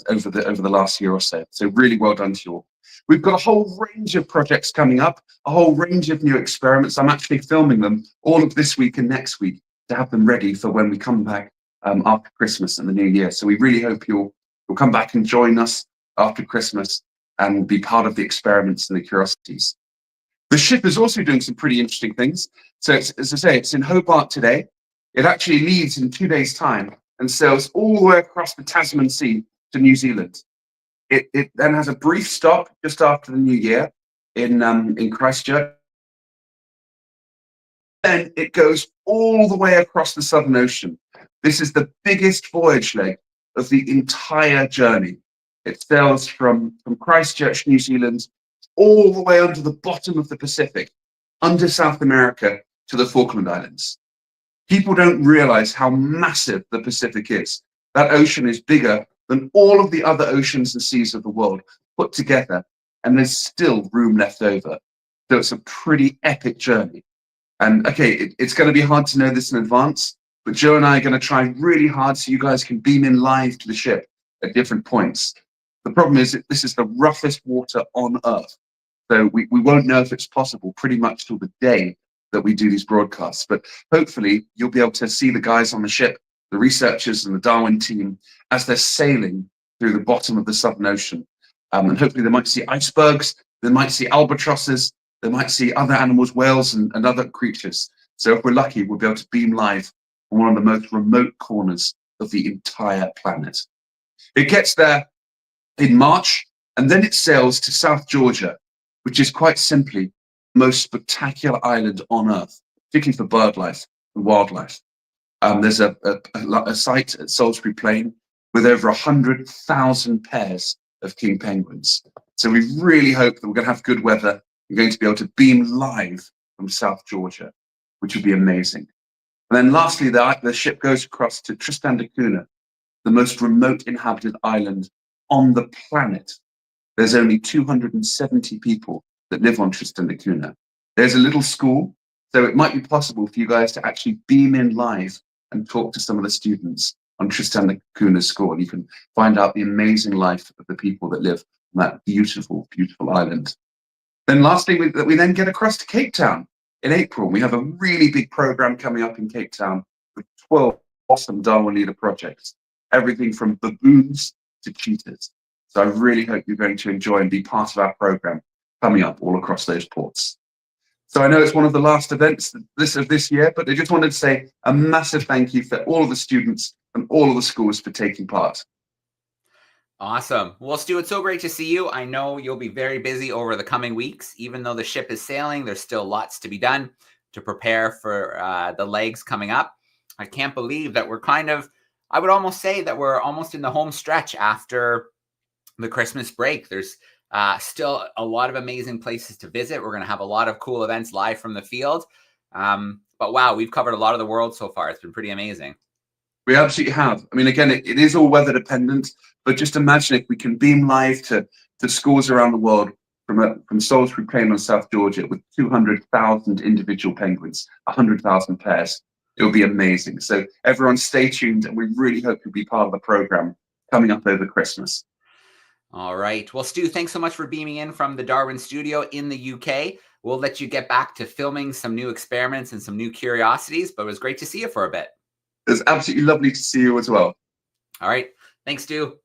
over the last year or so. So really well done to you all. We've got a whole range of projects coming up, a whole range of new experiments. I'm actually filming them all of this week and next week to have them ready for when we come back after Christmas and the New Year. So we really hope you'll come back and join us after Christmas and be part of the experiments and the curiosities. The ship is also doing some pretty interesting things. So it's, as I say, it's in Hobart today. It actually leaves in 2 days' time and sails all the way across the Tasman Sea to New Zealand. It then has a brief stop just after the New Year in Christchurch. Then it goes all the way across the Southern Ocean. This is the biggest voyage leg of the entire journey. It sails from Christchurch, New Zealand, all the way under the bottom of the Pacific, under South America to the Falkland Islands. People don't realize how massive the Pacific is. That ocean is bigger than all of the other oceans and seas of the world put together, and there's still room left over. So it's a pretty epic journey. And okay, it's going to be hard to know this in advance, but Joe and I are going to try really hard so you guys can beam in live to the ship at different points. The problem is that this is the roughest water on Earth. So we won't know if it's possible pretty much till the day that we do these broadcasts. But hopefully you'll be able to see the guys on the ship, the researchers and the Darwin team, as they're sailing through the bottom of the Southern Ocean. And hopefully they might see icebergs, they might see albatrosses, they might see other animals, whales and other creatures. So if we're lucky, we'll be able to beam live from one of the most remote corners of the entire planet. It gets there in March, and then it sails to South Georgia, which is quite simply the most spectacular island on Earth, particularly for bird life and wildlife. There's a site at Salisbury Plain with over 100,000 pairs of king penguins. So we really hope that we're going to have good weather. We're going to be able to beam live from South Georgia, which would be amazing. And then lastly, the ship goes across to Tristan da Cunha, the most remote inhabited island on the planet. There's only 270 people that live on Tristan da Cunha. There's a little school, so it might be possible for you guys to actually beam in live and talk to some of the students on Tristan da Cuna's score. And you can find out the amazing life of the people that live on that beautiful, beautiful island. Then lastly, we then get across to Cape Town in April. We have a really big program coming up in Cape Town with 12 awesome Darwin Leader projects, everything from baboons to cheetahs. So I really hope you're going to enjoy and be part of our program coming up all across those ports. So I know it's one of the last events of this year, but I just wanted to say a massive thank you for all of the students and all of the schools for taking part. Awesome. Well, Stu, it's so great to see you. I know you'll be very busy over the coming weeks. Even though the ship is sailing, there's still lots to be done to prepare for the legs coming up. I can't believe that we're I would almost say that we're almost in the home stretch after the Christmas break. There's still a lot of amazing places to visit. We're going to have a lot of cool events live from the field. But wow, we've covered a lot of the world so far. It's been pretty amazing. We absolutely have. I mean, again, it is all weather dependent, but just imagine if we can beam live to schools around the world from Salisbury Plain on South Georgia with 200,000 individual penguins, 100,000 pairs. It will be amazing. So everyone stay tuned, and we really hope you'll be part of the program coming up over Christmas. All right. Well, Stu, thanks so much for beaming in from the Darwin studio in the UK. We'll let you get back to filming some new experiments and some new curiosities, but it was great to see you for a bit. It was absolutely lovely to see you as well. All right. Thanks, Stu.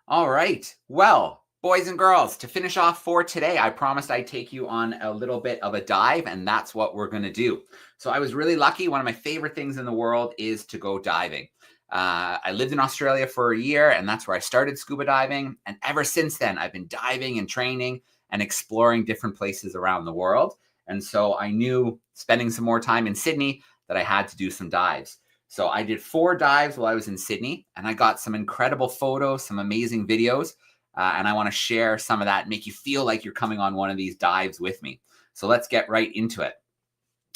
All right. Well, boys and girls, to finish off for today, I promised I'd take you on a little bit of a dive, and that's what we're going to do. So I was really lucky. One of my favorite things in the world is to go diving. I lived in Australia for a year, and that's where I started scuba diving. And ever since then, I've been diving and training and exploring different places around the world. And so I knew spending some more time in Sydney that I had to do some dives. So I did 4 dives while I was in Sydney, and I got some incredible photos, some amazing videos. And I want to share some of that, make you feel like you're coming on one of these dives with me. So let's get right into it.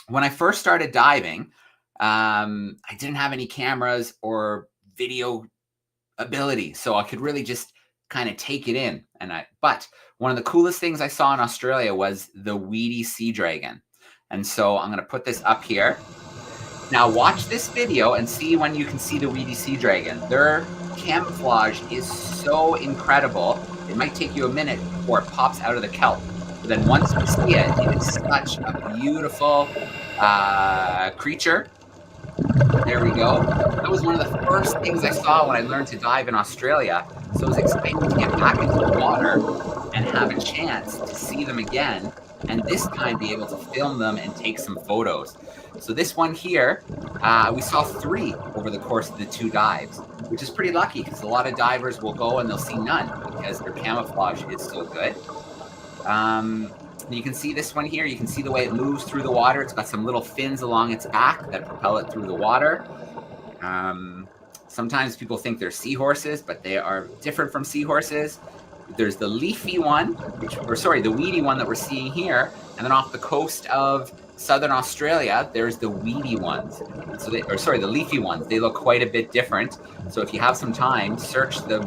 When I first started diving, I didn't have any cameras or video ability, so I could really just kind of take it in. But one of the coolest things I saw in Australia was the weedy sea dragon. And so I'm going to put this up here. Now watch this video and see when you can see the weedy sea dragon. Their camouflage is so incredible. It might take you a minute before it pops out of the kelp. But then once you see it, it is such a beautiful creature. There we go. That was one of the first things I saw when I learned to dive in Australia. So I was excited to get back into the water and have a chance to see them again, and this time be able to film them and take some photos. So this one here, we saw 3 over the course of the 2 dives, which is pretty lucky because a lot of divers will go and they'll see none because their camouflage is so good. You can see this one here. You can see the way it moves through the water. It's got some little fins along its back that propel it through the water. Sometimes people think they're seahorses, but they are different from seahorses. There's the leafy one, the weedy one that we're seeing here. And then off the coast of southern Australia, there's the weedy ones. The leafy ones. They look quite a bit different. So if you have some time, search the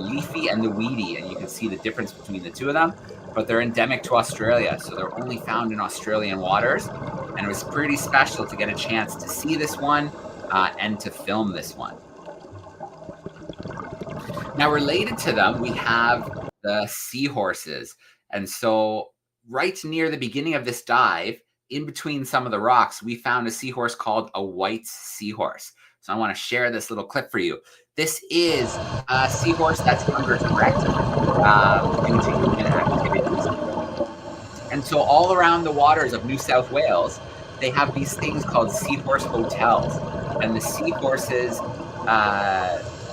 leafy and the weedy, and you can see the difference between the 2 of them. But they're endemic to Australia, so they're only found in Australian waters. And it was pretty special to get a chance to see this one and to film this one. Now, related to them, we have the seahorses. And so right near the beginning of this dive, in between some of the rocks, we found a seahorse called a white seahorse. So I want to share this little clip for you. This is a seahorse that's under threat due to human activities. And so all around the waters of New South Wales, they have these things called seahorse hotels. And the seahorses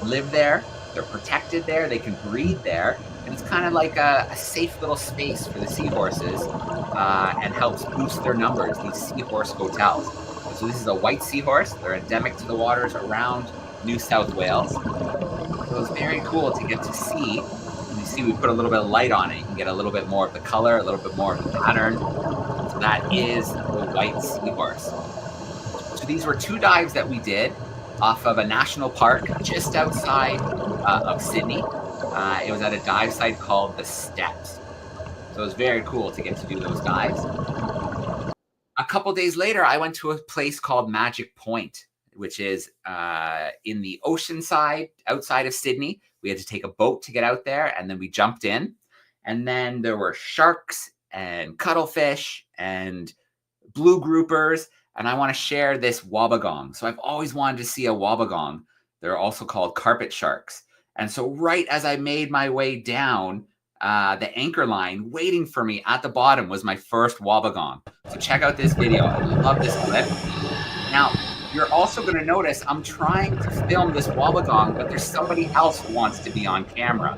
live there. They're protected there. They can breed there. And it's kind of like a safe little space for the seahorses and helps boost their numbers, these seahorse hotels. So this is a white seahorse. They're endemic to the waters around New South Wales. So it's very cool to get to see. And you see we put a little bit of light on it. You can get a little bit more of the color, a little bit more of the pattern. So that is the white seahorse. So these were 2 dives that we did off of a national park just outside of Sydney. It was at a dive site called the Steps. So it was very cool to get to do those dives. A couple days later, I went to a place called Magic Point. which is in the ocean side outside of Sydney. We had to take a boat to get out there, and then we jumped in. And then there were sharks and cuttlefish and blue groupers. And I want to share this wobbegong. So I've always wanted to see a wobbegong. They're also called carpet sharks. And so right as I made my way down the anchor line, waiting for me at the bottom was my first wobbegong. So check out this video. I love this clip. Now, you're also going to notice I'm trying to film this wobbegong, but there's somebody else who wants to be on camera,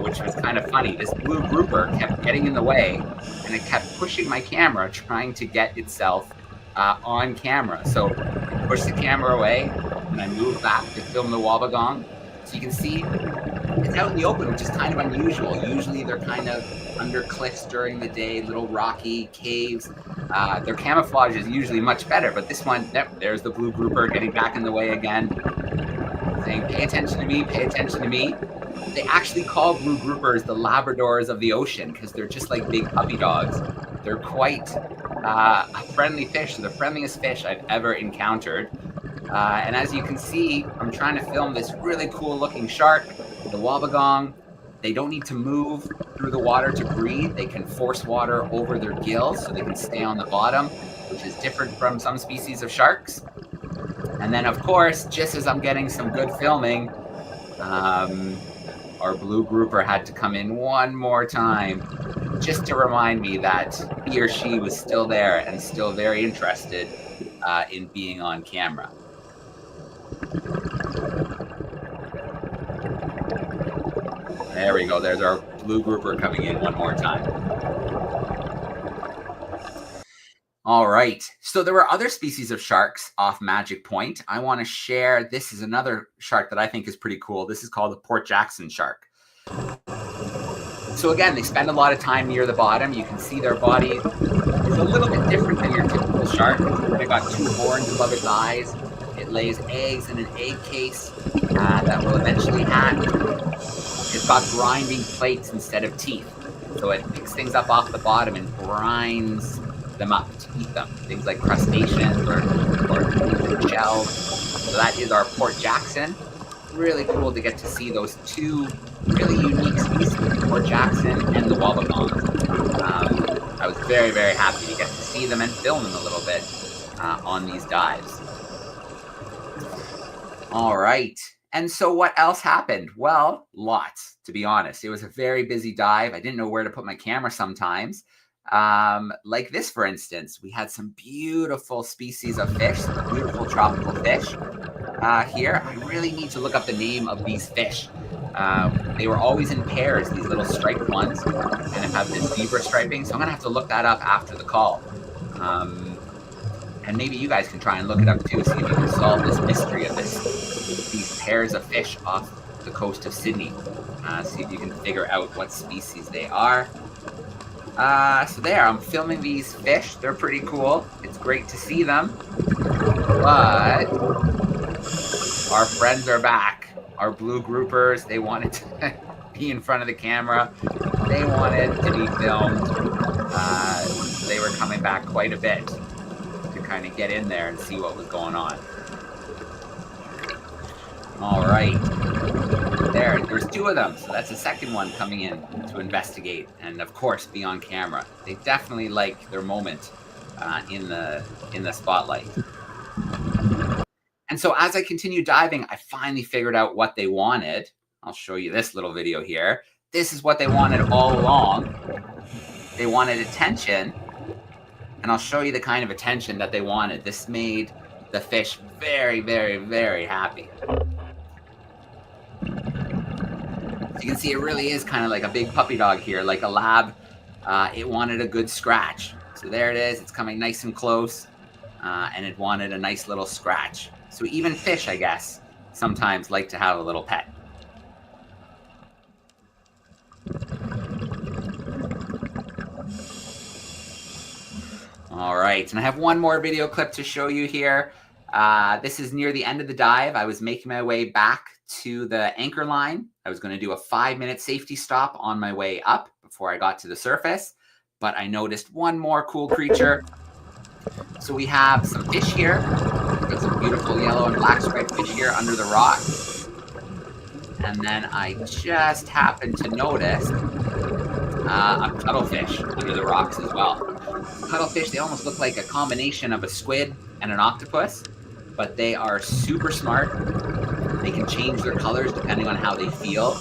which was kind of funny. This blue grouper kept getting in the way, and it kept pushing my camera, trying to get itself on camera. So I pushed the camera away, and I moved back to film the wobbegong. So you can see it's out in the open, which is kind of unusual. Usually they're kind of under cliffs during the day, little rocky caves. Their camouflage is usually much better, but this one, there's the blue grouper getting back in the way again, saying, pay attention to me, pay attention to me. They actually call blue groupers the Labradors of the ocean because they're just like big puppy dogs. They're quite a friendly fish, so the friendliest fish I've ever encountered. And as you can see, I'm trying to film this really cool looking shark, the wobbegong. They don't need to move through the water to breathe. They can force water over their gills so they can stay on the bottom, which is different from some species of sharks. And then, of course, just as I'm getting some good filming, our blue grouper had to come in one more time just to remind me that he or she was still there and still very interested in being on camera. There we go. There's our blue grouper coming in one more time. All right. So there were other species of sharks off Magic Point. I want to share. This is another shark that I think is pretty cool. This is called the Port Jackson shark. So again, they spend a lot of time near the bottom. You can see their body is a little bit different than your typical shark. They've got two horns above its eyes. It lays eggs in an egg case that will eventually hatch. It's got grinding plates instead of teeth. So it picks things up off the bottom and grinds them up to eat them. Things like crustaceans or shells. So that is our Port Jackson. Really cool to get to see those two really unique species, Port Jackson and the wobbegong. I was very, very happy to get to see them and film them a little bit on these dives. All right. And so what else happened? Well, lots, to be honest. It was a very busy dive. I didn't know where to put my camera sometimes. Like this, for instance, we had some beautiful species of fish, some beautiful tropical fish here. I really need to look up the name of these fish. They were always in pairs, these little striped ones, and it have this zebra striping. So I'm going to have to look that up after the call. And maybe you guys can try and look it up too, see if you can solve this mystery of these pairs of fish off the coast of Sydney. See if you can figure out what species they are. So there, I'm filming these fish. They're pretty cool. It's great to see them. But our friends are back. Our blue groupers, they wanted to be in front of the camera. They wanted to be filmed. They were coming back quite a bit to kind of get in there and see what was going on. All right. There's two of them. So that's the second one coming in to investigate and, of course, be on camera. They definitely like their moment in the spotlight. And so as I continued diving, I finally figured out what they wanted. I'll show you this little video here. This is what they wanted all along. They wanted attention. And I'll show you the kind of attention that they wanted. This made the fish very, very, very happy. So you can see it really is kind of like a big puppy dog here, like a lab. It wanted a good scratch. So there it is. It's coming nice and close. And it wanted a nice little scratch. So even fish, I guess, sometimes like to have a little pet. All right, and I have one more video clip to show you here. This is near the end of the dive. I was making my way back to the anchor line. I was going to do a 5-minute safety stop on my way up before I got to the surface, but I noticed one more cool creature. So we have some fish here. Got some beautiful yellow and black striped fish here under the rock. And then I just happened to notice a cuttlefish under the rocks as well. Cuttlefish, they almost look like a combination of a squid and an octopus, but they are super smart. They can change their colors depending on how they feel,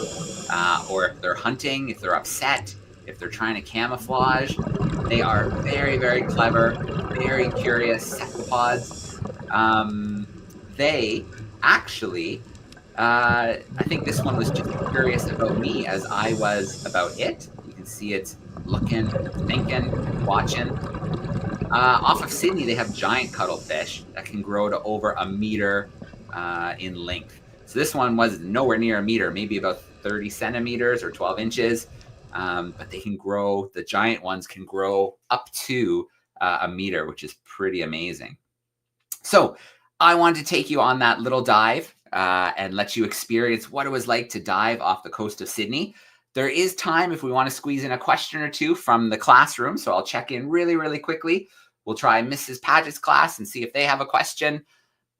or if they're hunting, if they're upset, if they're trying to camouflage. They are very, very clever, very curious cephalopods. They actually, I think this one was just curious about me as I was about it. You can see it's looking, thinking, watching. Off of Sydney, they have giant cuttlefish that can grow to over 1 meter in length. So this one was nowhere near 1 meter, maybe about 30 centimeters or 12 inches. But they can grow, the giant ones can grow up to 1 meter, which is pretty amazing. So I wanted to take you on that little dive and let you experience what it was like to dive off the coast of Sydney. There is time if we want to squeeze in a question or two from the classroom. So I'll check in really, really quickly. We'll try Mrs. Paget's class and see if they have a question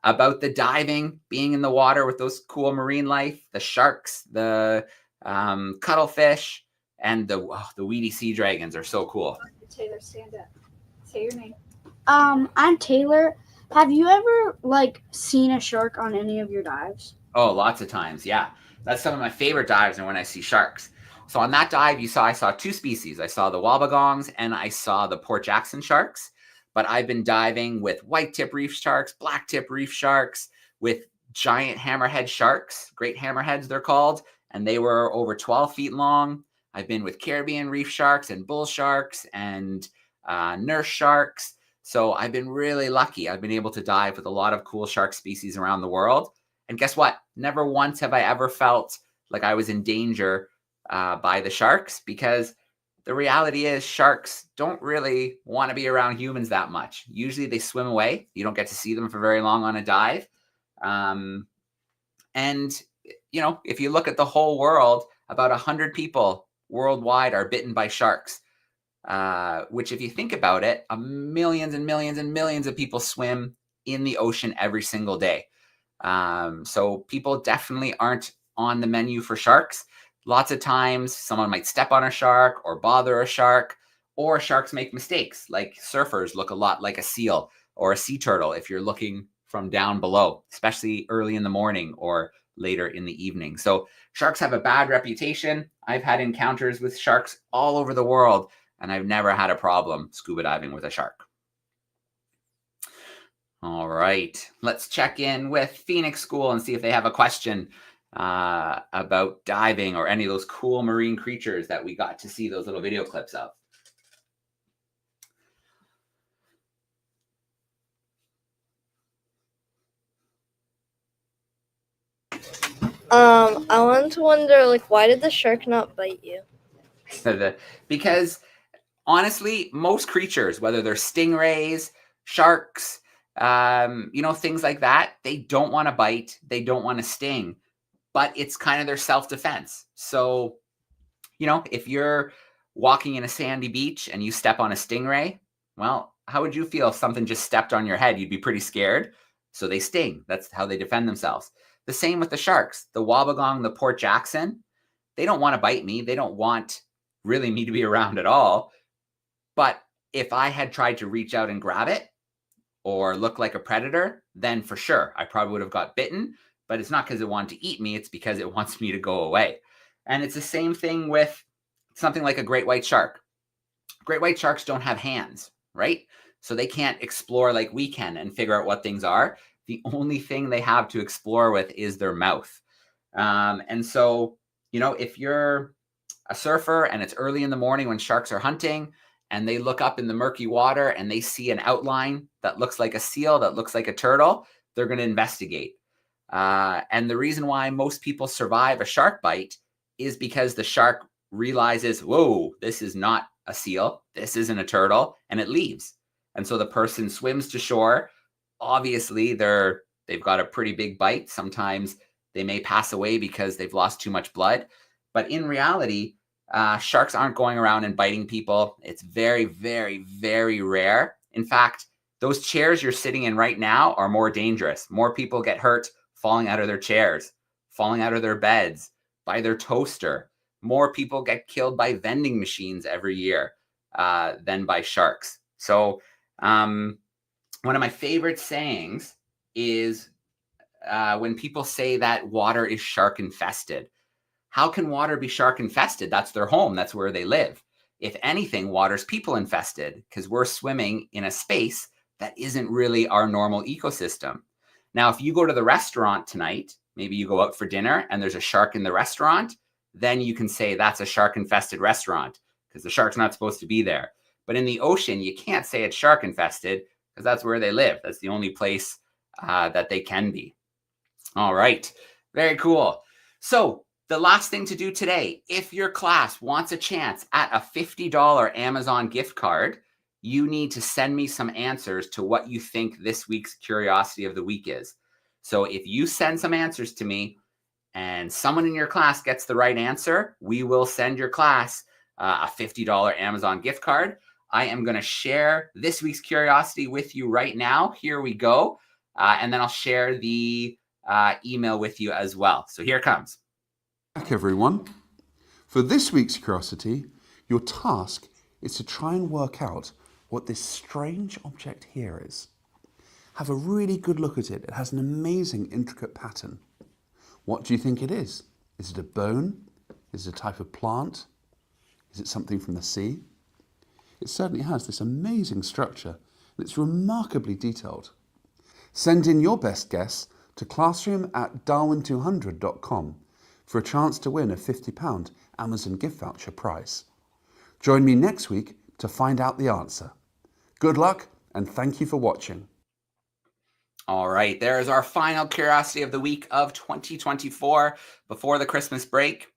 about the diving, being in the water with those cool marine life, the sharks, the cuttlefish, and the weedy sea dragons are so cool. Taylor, stand up. Say your name. I'm Taylor. Have you ever seen a shark on any of your dives? Oh, lots of times. Yeah. That's some of my favorite dives and when I see sharks. So on that dive, I saw 2 species. I saw the wobbegongs and I saw the Port Jackson sharks. But I've been diving with white tip reef sharks, black tip reef sharks, with giant hammerhead sharks, great hammerheads they're called, and they were over 12 feet long. I've been with Caribbean reef sharks and bull sharks and nurse sharks. So I've been really lucky. I've been able to dive with a lot of cool shark species around the world. And guess what? Never once have I ever felt like I was in danger by the sharks, because the reality is sharks don't really want to be around humans that much. Usually they swim away. You don't get to see them for very long on a dive. And, if you look at the whole world, about 100 people worldwide are bitten by sharks, which if you think about it, millions and millions and millions of people swim in the ocean every single day. So people definitely aren't on the menu for sharks. Lots of times someone might step on a shark or bother a shark, or sharks make mistakes. Like surfers look a lot like a seal or a sea turtle if you're looking from down below, especially early in the morning or later in the evening. So sharks have a bad reputation. I've had encounters with sharks all over the world, and I've never had a problem scuba diving with a shark. All right, let's check in with Phoenix School and see if they have a question about diving or any of those cool marine creatures that we got to see those little video clips of. I wanted to wonder, why did the shark not bite you? Because honestly, most creatures, whether they're stingrays, sharks, things like that, they don't want to bite, they don't want to sting, but it's kind of their self-defense. So, if you're walking in a sandy beach and you step on a stingray, well, how would you feel if something just stepped on your head? You'd be pretty scared. So they sting. That's how they defend themselves. The same with the sharks. The wobbegong, the Port Jackson, they don't want to bite me. They don't want really me to be around at all. But if I had tried to reach out and grab it or look like a predator, then for sure, I probably would have got bitten. But it's not because it wanted to eat me. It's because it wants me to go away. And it's the same thing with something like a great white shark. Great white sharks don't have hands, right? So they can't explore like we can and figure out what things are. The only thing they have to explore with is their mouth. And so, if you're a surfer and it's early in the morning when sharks are hunting and they look up in the murky water and they see an outline that looks like a seal, that looks like a turtle, they're going to investigate. And the reason why most people survive a shark bite is because the shark realizes, whoa, this is not a seal, this isn't a turtle, and it leaves. And so the person swims to shore. Obviously, they've got a pretty big bite. Sometimes they may pass away because they've lost too much blood. But in reality, sharks aren't going around and biting people. It's very, very, very rare. In fact, Those chairs you're sitting in right now are more dangerous. More people get hurt falling out of their chairs, falling out of their beds, by their toaster. More people get killed by vending machines every year than by sharks. So one of my favorite sayings is when people say that water is shark infested. How can water be shark infested? That's their home. That's where they live. If anything, water's people infested because we're swimming in a space that isn't really our normal ecosystem. Now, if you go to the restaurant tonight, maybe you go out for dinner and there's a shark in the restaurant, then you can say that's a shark infested restaurant because the shark's not supposed to be there. But in the ocean, you can't say it's shark infested because that's where they live. That's the only place that they can be. All right, very cool. So the last thing to do today, if your class wants a chance at a $50 Amazon gift card, you need to send me some answers to what you think this week's Curiosity of the Week is. So if you send some answers to me and someone in your class gets the right answer, we will send your class a $50 Amazon gift card. I am going to share this week's Curiosity with you right now. Here we go. And then I'll share the email with you as well. So here it comes. Back everyone. For this week's Curiosity, your task is to try and work out what this strange object here is. Have a really good look at it. It has an amazing intricate pattern. What do you think it is? Is it a bone? Is it a type of plant? Is it something from the sea? It certainly has this amazing structure and it's remarkably detailed. Send in your best guess to classroom@darwin200.com for a chance to win a £50 Amazon gift voucher prize. Join me next week to find out the answer. Good luck and thank you for watching. All right, there is our final Curiosity of the Week of 2024 before the Christmas break.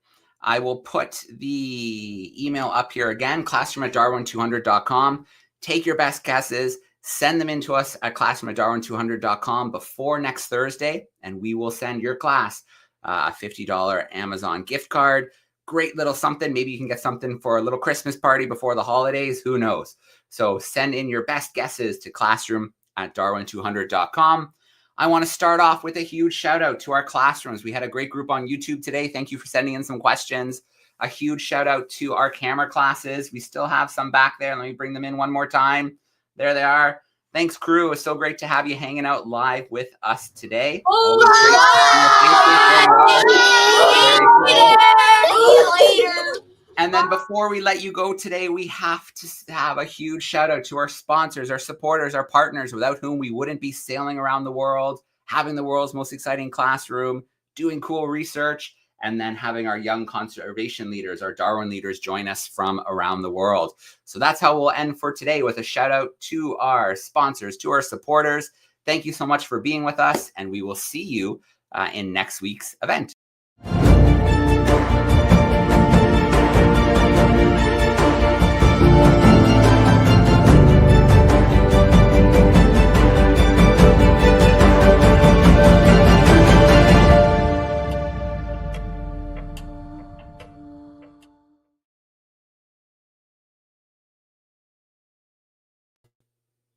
I will put the email up here again, classroom@darwin200.com. Take your best guesses, send them in to us at classroom@darwin200.com before next Thursday, and we will send your class a $50 Amazon gift card. Great little something. Maybe you can get something for a little Christmas party before the holidays. Who knows? So send in your best guesses to classroom@darwin200.com. I want to start off with a huge shout out to our classrooms. We had a great group on YouTube today. Thank you for sending in some questions. A huge shout out to our camera classes. We still have some back there. Let me bring them in one more time. There they are. Thanks, crew. It's so great to have you hanging out live with us today. Always great to see you. And then before we let you go today, we have to have a huge shout out to our sponsors, our supporters, our partners, without whom we wouldn't be sailing around the world, having the world's most exciting classroom, doing cool research, and then having our young conservation leaders, our Darwin leaders, join us from around the world. So that's how we'll end for today, with a shout out to our sponsors, to our supporters. Thank you so much for being with us, and we will see you in next week's event.